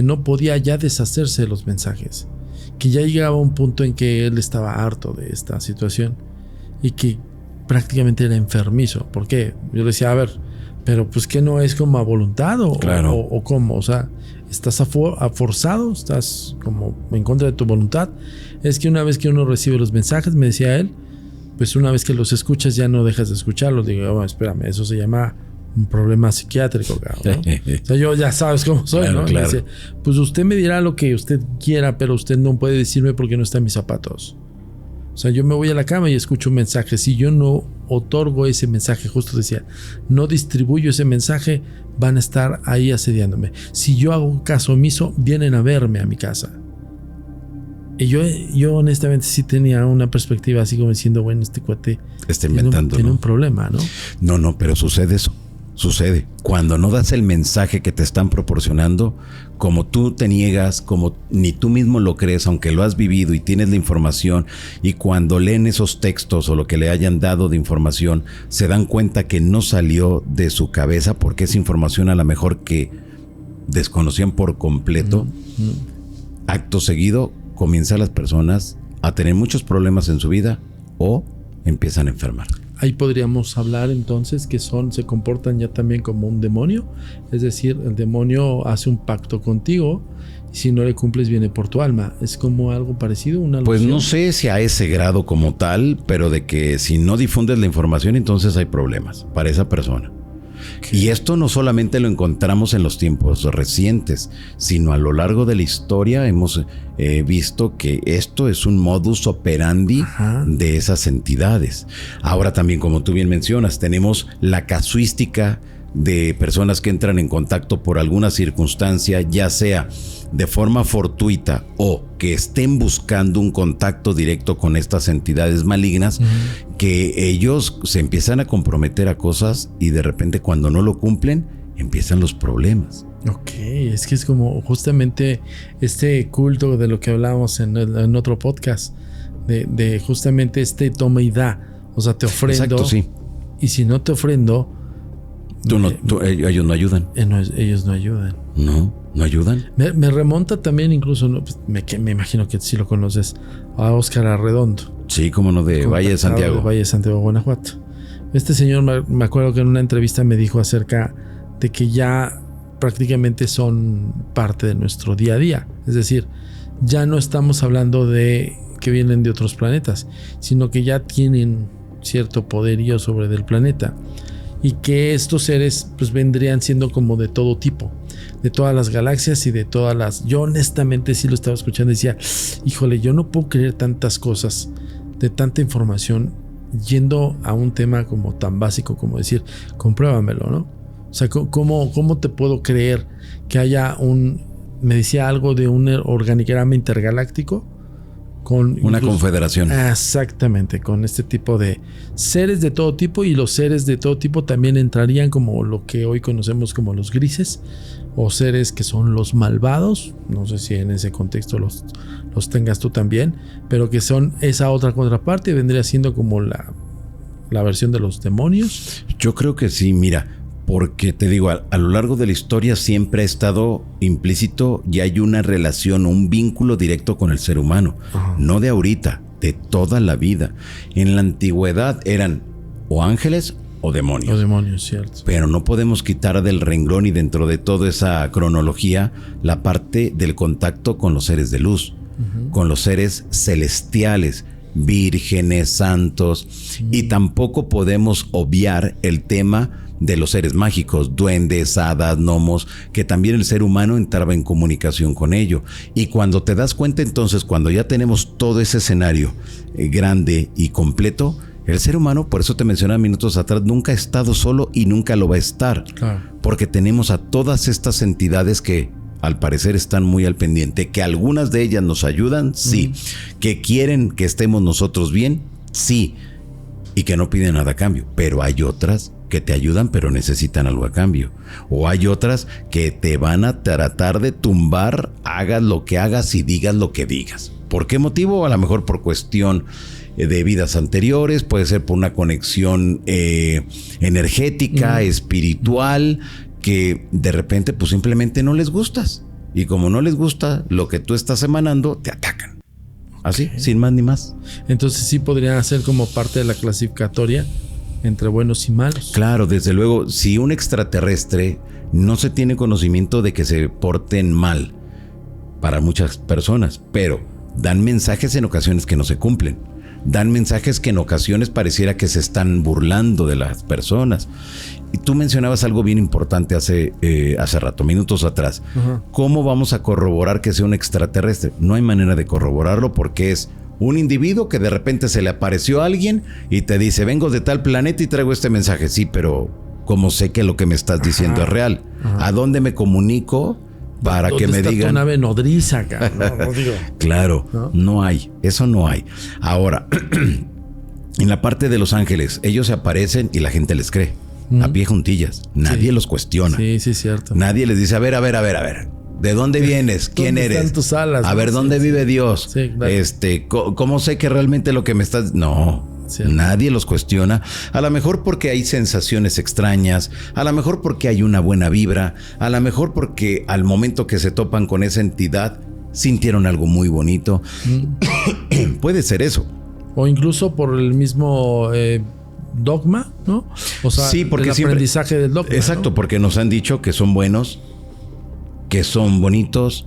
no podía ya deshacerse de los mensajes. Que ya llegaba un punto en que él estaba harto de esta situación. Y que prácticamente era enfermizo. ¿Por qué? Yo le decía, a ver, pero pues que no es como a voluntad claro. o cómo. O sea, ¿estás forzado? ¿Estás como en contra de tu voluntad? Es que una vez que uno recibe los mensajes, me decía él, pues una vez que los escuchas ya no dejas de escucharlos. Digo, oh, espérame, eso se llama un problema psiquiátrico, ¿no? O sea, yo ya sabes cómo soy, claro, ¿no? Claro. Dice, pues usted me dirá lo que usted quiera, pero usted no puede decirme porque no está en mis zapatos. O sea, yo me voy a la cama y escucho un mensaje. Si yo no otorgo ese mensaje, justo decía, no distribuyo ese mensaje, van a estar ahí asediándome. Si yo hago caso omiso, vienen a verme a mi casa. Y yo honestamente sí tenía una perspectiva así como diciendo, bueno, este cuate está inventando, tiene un problema, ¿no? No, pero sucede eso. Sucede. Cuando no das el mensaje que te están proporcionando, como tú te niegas, como ni tú mismo lo crees, aunque lo has vivido y tienes la información, y cuando leen esos textos o lo que le hayan dado de información, se dan cuenta que no salió de su cabeza porque es información a lo mejor que desconocían por completo. Acto seguido, comienzan las personas a tener muchos problemas en su vida o empiezan a enfermar. Ahí podríamos hablar entonces que se comportan ya también como un demonio. Es decir, el demonio hace un pacto contigo y si no le cumples viene por tu alma. ¿Es como algo parecido? ¿Una alusión? Pues no sé si a ese grado como tal, pero de que si no difundes la información entonces hay problemas para esa persona. Okay. Y esto no solamente lo encontramos en los tiempos recientes, sino a lo largo de la historia hemos visto que esto es un modus operandi de esas entidades. Ahora también, como tú bien mencionas, tenemos la casuística de personas que entran en contacto por alguna circunstancia, ya sea de forma fortuita o que estén buscando un contacto directo con estas entidades malignas, que ellos se empiezan a comprometer a cosas y de repente cuando no lo cumplen empiezan los problemas. Ok, es que es como justamente este culto de lo que hablábamos en otro podcast, de justamente este toma y da. O sea, te ofrendo. Exacto, sí. Y si no te ofrendo, ellos no ayudan. Ellos no ayudan. No ayudan. Me remonta también incluso, pues, me imagino que sí lo conoces, a Óscar Arredondo. Sí, como no, de Valle de Santiago. De Valle de Santiago, Guanajuato. Este señor me acuerdo que en una entrevista me dijo acerca de que ya prácticamente son parte de nuestro día a día. Es decir, ya no estamos hablando de que vienen de otros planetas, sino que ya tienen cierto poderío sobre del planeta. Y que estos seres pues vendrían siendo como de todo tipo, de todas las galaxias y de todas las... Yo honestamente sí lo estaba escuchando y decía, híjole, yo no puedo creer tantas cosas, de tanta información, yendo a un tema como tan básico como decir, compruébamelo, ¿no? O sea, ¿cómo te puedo creer que haya me decía algo de un organigrama intergaláctico? Con una confederación. Exactamente, con este tipo de seres de todo tipo, y los seres de todo tipo también entrarían como lo que hoy conocemos como los grises, o seres que son los malvados. No sé si en ese contexto los tengas tú también, pero que son esa otra contraparte, vendría siendo como la versión de los demonios. Yo creo que sí, mira, porque te digo, a lo largo de la historia siempre ha estado implícito y hay una relación, un vínculo directo con el ser humano. No de ahorita, de toda la vida. En la antigüedad eran o ángeles o demonios. O demonios, cierto. Pero no podemos quitar del renglón y dentro de toda esa cronología la parte del contacto con los seres de luz, con los seres celestiales, vírgenes, santos, y tampoco podemos obviar el tema de los seres mágicos, duendes, hadas, gnomos, que también el ser humano entraba en comunicación con ello. Y cuando te das cuenta entonces, cuando ya tenemos todo ese escenario grande y completo, el ser humano, por eso te mencionaba minutos atrás, nunca ha estado solo y nunca lo va a estar. Claro. Porque tenemos a todas estas entidades que al parecer están muy al pendiente, que algunas de ellas nos ayudan, sí, que quieren que estemos nosotros bien, sí, y que no piden nada a cambio, pero hay otras que te ayudan pero necesitan algo a cambio, o hay otras que te van a tratar de tumbar, hagas lo que hagas y digas lo que digas. ¿Por qué motivo? A lo mejor por cuestión de vidas anteriores, puede ser por una conexión energética, espiritual, que de repente pues simplemente no les gustas. Y como no les gusta lo que tú estás emanando, te atacan. Así, sin más ni más. Entonces sí podría ser como parte de la clasificatoria entre buenos y malos. Claro, desde luego, si un extraterrestre no se tiene conocimiento de que se porten mal para muchas personas, pero dan mensajes en ocasiones que no se cumplen. Dan mensajes que en ocasiones pareciera que se están burlando de las personas. Y tú mencionabas algo bien importante hace rato, minutos atrás. Uh-huh. ¿Cómo vamos a corroborar que sea un extraterrestre? No hay manera de corroborarlo porque es un individuo que de repente se le apareció a alguien y te dice, vengo de tal planeta y traigo este mensaje. Sí, pero ¿cómo sé que lo que me estás diciendo es real? Uh-huh. ¿A dónde me comunico para que me digan? Una nave nodriza, cabrón. No digo. Claro, no hay. Eso no hay. Ahora, en la parte de Los Ángeles, ellos se aparecen y la gente les cree. A pie juntillas. Nadie los cuestiona. Sí, cierto. Nadie les dice, a ver. ¿De dónde vienes? ¿Quién eres? Están tus alas, a ver, ¿dónde vive Dios? Sí, claro. ¿Cómo sé que realmente lo que me estás...? No. Cierto. Nadie los cuestiona. A lo mejor porque hay sensaciones extrañas. A lo mejor porque hay una buena vibra. A lo mejor porque al momento que se topan con esa entidad sintieron algo muy bonito. Puede ser eso. O incluso por el mismo... dogma, ¿no? O sea, sí, porque el aprendizaje del dogma. Exacto, ¿no? Porque nos han dicho que son buenos, que son bonitos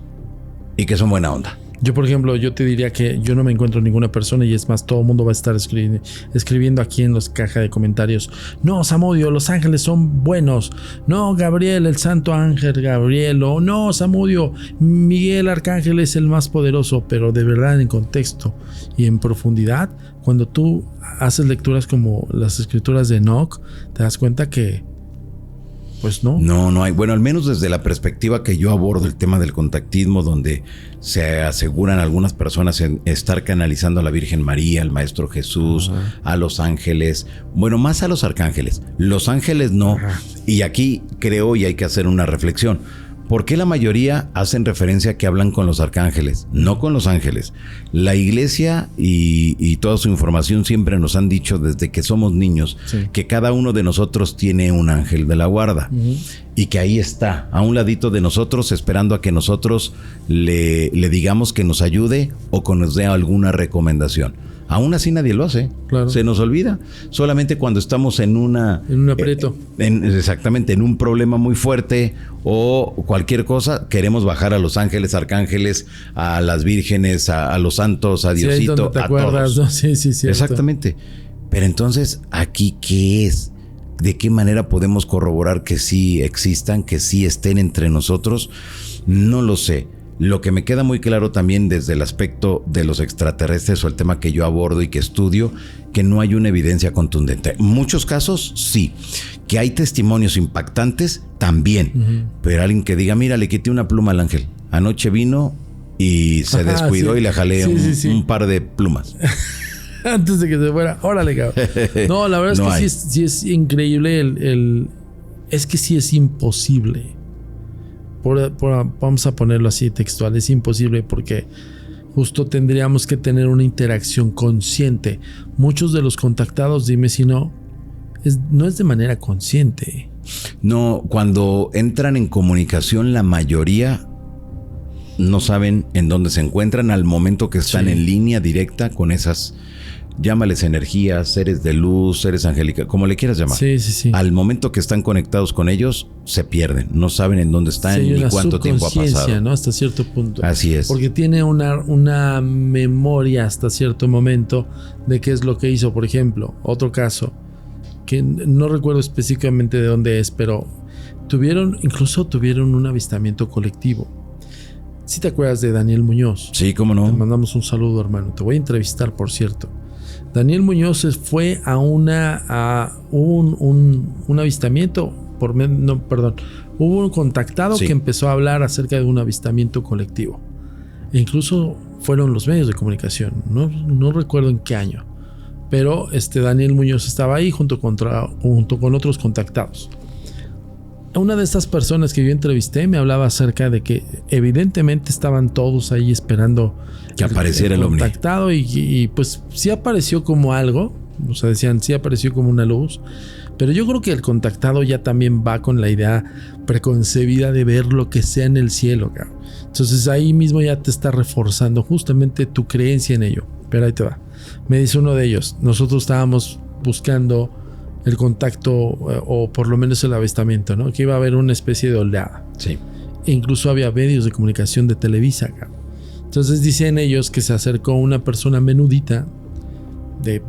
y que son buena onda. Yo, por ejemplo, yo te diría que yo no me encuentro ninguna persona y es más, todo el mundo va a estar escribiendo aquí en las cajas de comentarios. No, Zamudio, los ángeles son buenos. No, Gabriel, el santo ángel Gabriel. O no, Zamudio, Miguel Arcángel es el más poderoso. Pero de verdad, en contexto y en profundidad, cuando tú haces lecturas como las escrituras de Enoch, te das cuenta que pues no. No hay. Bueno, al menos desde la perspectiva que yo abordo el tema del contactismo, donde se aseguran algunas personas en estar canalizando a la Virgen María, al Maestro Jesús, a los ángeles. Bueno, más a los arcángeles. Los ángeles no. Y aquí creo y hay que hacer una reflexión. ¿Por qué la mayoría hacen referencia a que hablan con los arcángeles? No con los ángeles. La iglesia y toda su información siempre nos han dicho desde que somos niños que cada uno de nosotros tiene un ángel de la guarda y que ahí está, a un ladito de nosotros, esperando a que nosotros le digamos que nos ayude o que nos dé alguna recomendación. Aún así nadie lo hace. Claro. Se nos olvida. Solamente cuando estamos en un aprieto. Exactamente, en un problema muy fuerte o cualquier cosa, queremos bajar a los ángeles, arcángeles, a las vírgenes, a los santos, a Diosito, ¿te acuerdas? Todos. Sí, cierto. Exactamente. Pero entonces, ¿aquí qué es? ¿De qué manera podemos corroborar que sí existan, que sí estén entre nosotros? No lo sé. Lo que me queda muy claro también desde el aspecto de los extraterrestres o el tema que yo abordo y que estudio, que no hay una evidencia contundente. En muchos casos, sí. Que hay testimonios impactantes, también. Pero alguien que diga, mira, le quité una pluma al ángel. Anoche vino y se descuidó y le jalé un par de plumas. Antes de que se fuera, órale, cabrón. No, la verdad es que sí es increíble es que sí es imposible. Vamos a ponerlo así textual, es imposible porque justo tendríamos que tener una interacción consciente. Muchos de los contactados, dime si no es de manera consciente. No, cuando entran en comunicación, la mayoría no saben en dónde se encuentran al momento que están en línea directa con esas, llámales energías, seres de luz, seres angélicos, como le quieras llamar. Sí. Al momento que están conectados con ellos, se pierden. No saben en dónde están ni cuánto tiempo ha pasado. ¿No? Hasta cierto punto. Así es. Porque tiene una memoria hasta cierto momento de qué es lo que hizo. Por ejemplo, otro caso, que no recuerdo específicamente de dónde es, pero tuvieron un avistamiento colectivo. ¿Sí te acuerdas de Daniel Muñoz? Sí, cómo no. Te mandamos un saludo, hermano. Te voy a entrevistar, por cierto. Daniel Muñoz fue a un avistamiento, hubo un contactado que empezó a hablar acerca de un avistamiento colectivo. E incluso fueron los medios de comunicación, no recuerdo en qué año, pero Daniel Muñoz estaba ahí junto con otros contactados. una de estas personas que yo entrevisté me hablaba acerca de que evidentemente estaban todos ahí esperando que apareciera el contactado y pues sí apareció como algo, o sea, decían sí apareció como una luz, pero yo creo que el contactado ya también va con la idea preconcebida de ver lo que sea en el cielo, cabrón. Entonces ahí mismo ya te está reforzando justamente tu creencia en ello. Pero ahí te va. Me dice uno de ellos, nosotros estábamos buscando el contacto o por lo menos el avistamiento, ¿no? Que iba a haber una especie de oleada. Sí. E incluso había medios de comunicación de Televisa, cabrón. Entonces dicen ellos que se acercó una persona menudita de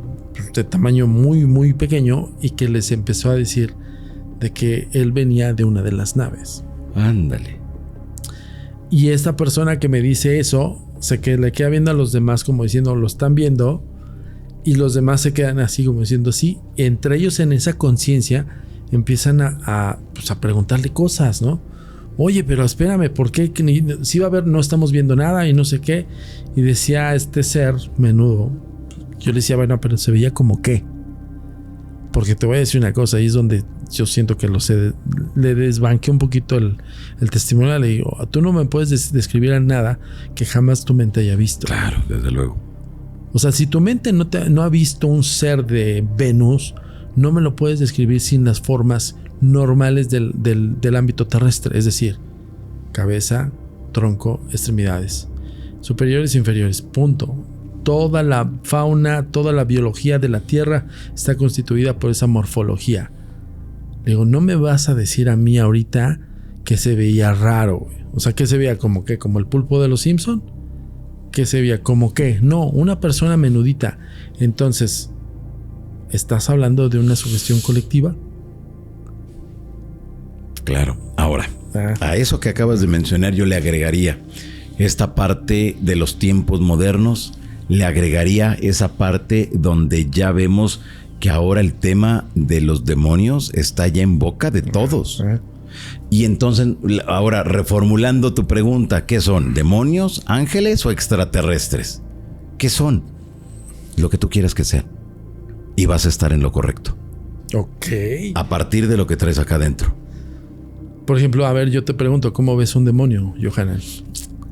tamaño muy muy pequeño y que les empezó a decir de que él venía de una de las naves. Ándale. Y esta persona que me dice eso le queda viendo a los demás como diciendo lo están viendo, y los demás se quedan así como diciendo sí. Entre ellos en esa conciencia empiezan a preguntarle cosas, ¿no? Oye, pero espérame, ¿por qué? Si va a haber, no estamos viendo nada y no sé qué. Y decía este ser menudo, yo le decía, bueno, pero se veía como qué. Porque te voy a decir una cosa, ahí es donde yo siento que le desbanqué un poquito el testimonio. Le digo, tú no me puedes describir a nada que jamás tu mente haya visto. Claro, desde luego. O sea, si tu mente no ha visto un ser de Venus, no me lo puedes describir sin las formas normales del ámbito terrestre. Es decir, cabeza, tronco, extremidades, superiores e inferiores, punto. Toda la fauna, toda la biología de la Tierra está constituida por esa morfología. Digo, no me vas a decir a mí ahorita que se veía raro, güey. O sea, que se veía como qué, como el pulpo de los Simpson. Que se veía como qué. No, una persona menudita. Entonces, ¿estás hablando de una sugestión colectiva? Claro. Ahora, a eso que acabas de mencionar yo le agregaría esta parte de los tiempos modernos. Le agregaría esa parte donde ya vemos que ahora el tema de los demonios está ya en boca de todos. Y entonces, ahora reformulando tu pregunta, ¿qué son? ¿Demonios, ángeles o extraterrestres? ¿Qué son? Lo que tú quieras que sean. Y vas a estar en lo correcto. Ok. A partir de lo que traes acá adentro. Por ejemplo, a ver, yo te pregunto, ¿cómo ves un demonio, Johanan?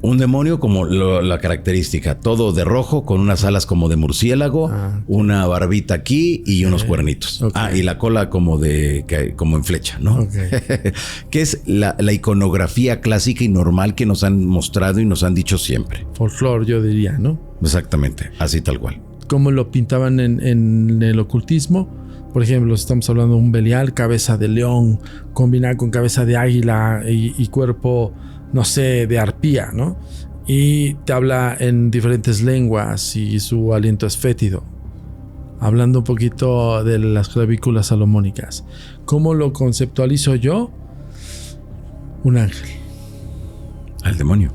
Un demonio como la característica, todo de rojo, con unas alas como de murciélago, una barbita aquí y unos cuernitos. Y la cola como en flecha, ¿no? Que es la iconografía clásica y normal que nos han mostrado y nos han dicho siempre. Folclore, yo diría, ¿no? Exactamente, así tal cual. Como lo pintaban en el ocultismo. Por ejemplo, estamos hablando de un Belial, cabeza de león, combinada con cabeza de águila y cuerpo, no sé, de arpía, ¿no? Y te habla en diferentes lenguas y su aliento es fétido. Hablando un poquito de las clavículas salomónicas. ¿Cómo lo conceptualizo yo? Un ángel. Al demonio.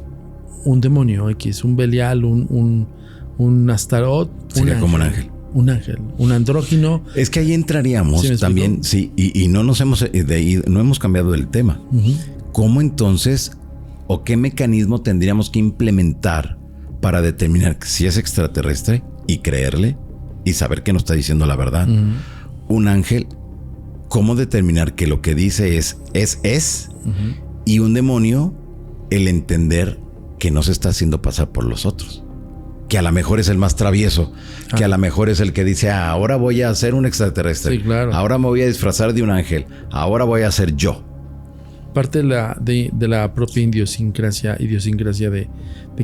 Un demonio X, un Belial, un Astarot. Sería como un ángel. Un ángel, un andrógino. Es que ahí entraríamos también, sí, y no nos hemos no hemos cambiado el tema. ¿Cómo entonces o qué mecanismo tendríamos que implementar para determinar si es extraterrestre y creerle y saber que nos está diciendo la verdad? Un ángel, ¿cómo determinar que lo que dice es? Y un demonio, el entender que no se está haciendo pasar por los otros. Que a lo mejor es el más travieso, que a lo mejor es el que dice, ahora voy a ser un extraterrestre, sí, claro. Ahora me voy a disfrazar de un ángel, ahora voy a ser yo. Parte de la propia idiosincrasia de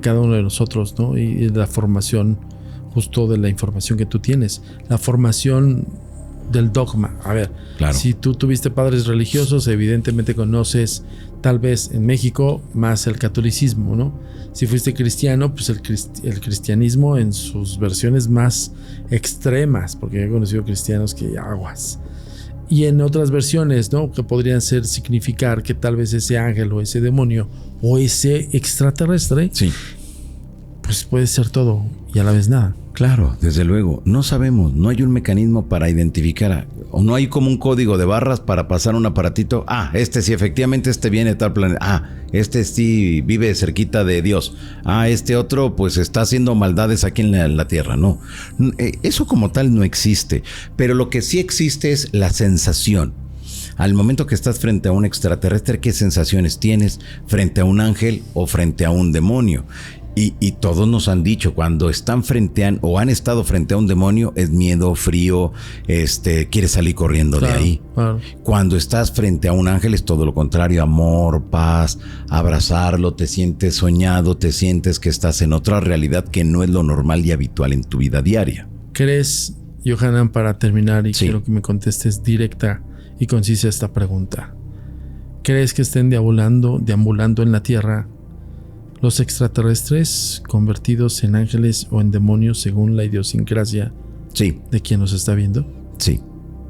cada uno de nosotros, ¿no? Y la formación justo de la información que tú tienes, la formación del dogma. A ver, claro. Si tú tuviste padres religiosos, evidentemente conoces tal vez en México más el catolicismo, ¿no? Si fuiste cristiano, pues el cristianismo en sus versiones más extremas, porque he conocido cristianos que aguas. Y en otras versiones, ¿no? Que podrían significar que tal vez ese ángel o ese demonio o ese extraterrestre, sí, pues puede ser todo y a la vez nada. Claro, desde luego. No sabemos, no hay un mecanismo para identificar, o no hay como un código de barras para pasar un aparatito. Este sí, efectivamente este viene de tal planeta. Este sí vive cerquita de Dios. Este otro pues está haciendo maldades aquí en la tierra. No, eso como tal no existe. Pero lo que sí existe es la sensación. Al momento que estás frente a un extraterrestre, ¿qué sensaciones tienes frente a un ángel o frente a un demonio? Y todos nos han dicho, cuando están o han estado frente a un demonio, es miedo, frío, quieres salir corriendo de ahí. Claro. Cuando estás frente a un ángel es todo lo contrario, amor, paz, abrazarlo, te sientes soñado, te sientes que estás en otra realidad que no es lo normal y habitual en tu vida diaria. ¿Crees, Johanan, para terminar, y quiero que me contestes directa y concisa esta pregunta? ¿Crees que estén deambulando en la Tierra los extraterrestres convertidos en ángeles o en demonios según la idiosincrasia de quien nos está viendo? Sí,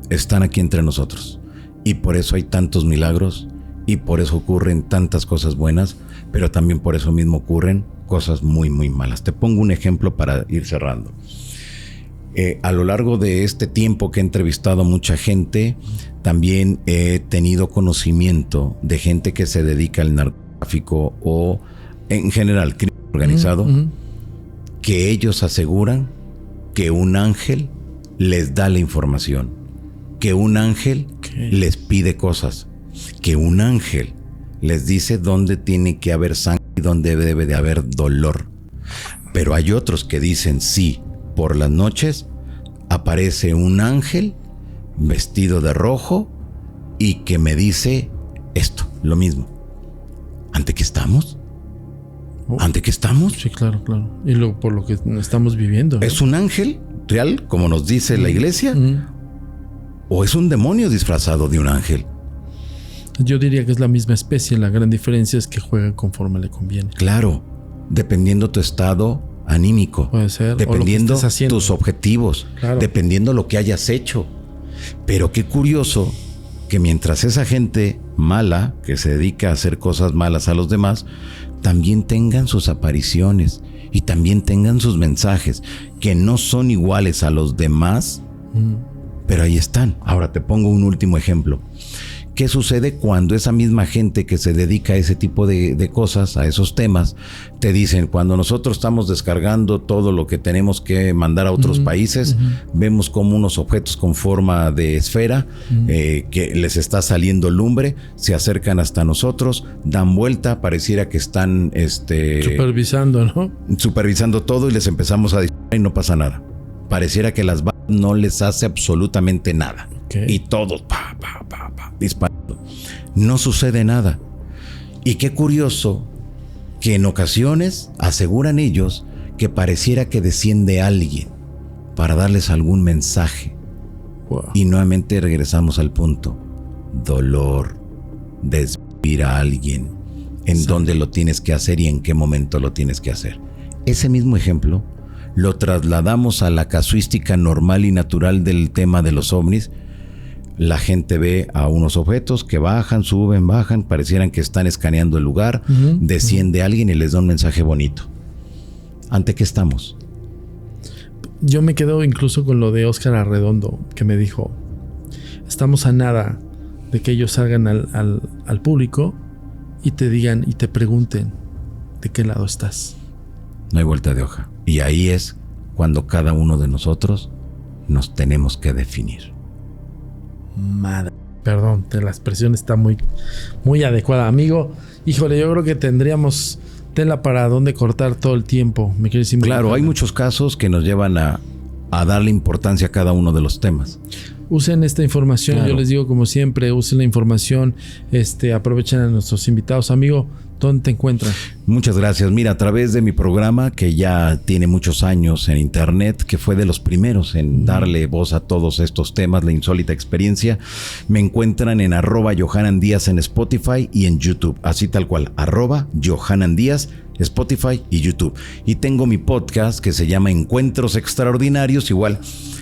están aquí entre nosotros. Y por eso hay tantos milagros y por eso ocurren tantas cosas buenas, pero también por eso mismo ocurren cosas muy, muy malas. Te pongo un ejemplo para ir cerrando. A lo largo de este tiempo que he entrevistado a mucha gente, también he tenido conocimiento de gente que se dedica al narcotráfico o en general crimen organizado, que ellos aseguran que un ángel les da la información, que un ángel les pide cosas, que un ángel les dice dónde tiene que haber sangre y dónde debe de haber dolor. Pero hay otros que dicen sí, por las noches aparece un ángel vestido de rojo y que me dice esto, lo mismo. ¿Ante qué estamos? ¿Ante qué estamos? Sí, claro. Y por lo que estamos viviendo, ¿no? ¿Es un ángel real, como nos dice la iglesia? ¿O es un demonio disfrazado de un ángel? Yo diría que es la misma especie. La gran diferencia es que juega conforme le conviene. Claro, dependiendo tu estado anímico. Puede ser. Dependiendo tus objetivos. Claro. Dependiendo lo que hayas hecho. Pero qué curioso que mientras esa gente mala, que se dedica a hacer cosas malas a los demás, también tengan sus apariciones y también tengan sus mensajes, que no son iguales a los demás, pero ahí están. Ahora te pongo un último ejemplo. ¿Qué sucede cuando esa misma gente que se dedica a ese tipo de cosas, a esos temas, te dicen, cuando nosotros estamos descargando todo lo que tenemos que mandar a otros países, vemos como unos objetos con forma de esfera, que les está saliendo lumbre, se acercan hasta nosotros, dan vuelta, pareciera que están supervisando, ¿no? Supervisando todo, y les empezamos a disparar y no pasa nada. Pareciera que las balas no les hace absolutamente nada. Y todos disparando. No sucede nada. Y qué curioso que en ocasiones aseguran ellos que pareciera que desciende alguien para darles algún mensaje. Wow. Y nuevamente regresamos al punto. Dolor, desvivir a alguien, en dónde lo tienes que hacer y en qué momento lo tienes que hacer. Ese mismo ejemplo lo trasladamos a la casuística normal y natural del tema de los ovnis. La gente ve a unos objetos que bajan, suben, bajan, parecieran que están escaneando el lugar, desciende alguien y les da un mensaje bonito. ¿Ante qué estamos? Yo me quedo incluso con lo de Óscar Arredondo, que me dijo, estamos a nada de que ellos salgan al público y te digan y te pregunten de qué lado estás. No hay vuelta de hoja. Y ahí es cuando cada uno de nosotros nos tenemos que definir. Madre, perdón, la expresión está muy, muy adecuada, amigo. Híjole, yo creo que tendríamos tela para dónde cortar todo el tiempo, mi querido. Claro, hay muchos casos que nos llevan a darle importancia a cada uno de los temas. Usen esta información, claro. Yo les digo como siempre, usen la información, aprovechen a nuestros invitados. Amigo, ¿dónde te encuentran? Muchas gracias. Mira, a través de mi programa, que ya tiene muchos años en internet, que fue de los primeros en darle voz a todos estos temas, la insólita experiencia, me encuentran en @JohananDíaz en Spotify y en YouTube, así tal cual, @JohananDíaz, Spotify y YouTube. Y tengo mi podcast que se llama Encuentros Extraordinarios, igual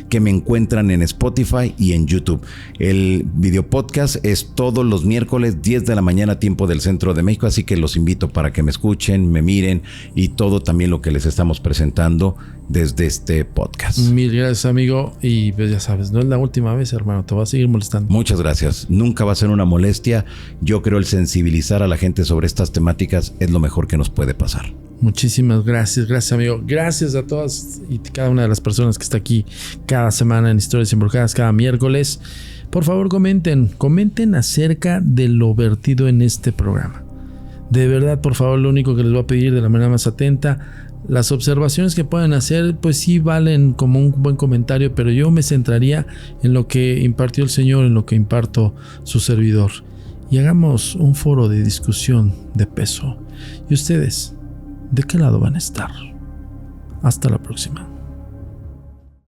que me encuentran en Spotify y en YouTube. El video podcast es todos los miércoles 10 de la mañana, tiempo del centro de México, así que los invito para que me escuchen, me miren y todo también lo que les estamos presentando desde este podcast. Mil gracias, amigo, y pues ya sabes, no es la última vez, hermano, te voy a seguir molestando. Muchas gracias, nunca va a ser una molestia. Yo creo el sensibilizar a la gente sobre estas temáticas es lo mejor que nos puede pasar. Muchísimas gracias, amigo. Gracias a todas y cada una de las personas que está aquí cada semana en Historias Embrujadas, cada miércoles. Por favor, comenten acerca de lo vertido en este programa. De verdad, por favor, lo único que les voy a pedir de la manera más atenta, las observaciones que puedan hacer, pues sí valen como un buen comentario, pero yo me centraría en lo que impartió el Señor, en lo que imparto su servidor. Y hagamos un foro de discusión de peso. ¿Y ustedes, de qué lado van a estar? Hasta la próxima.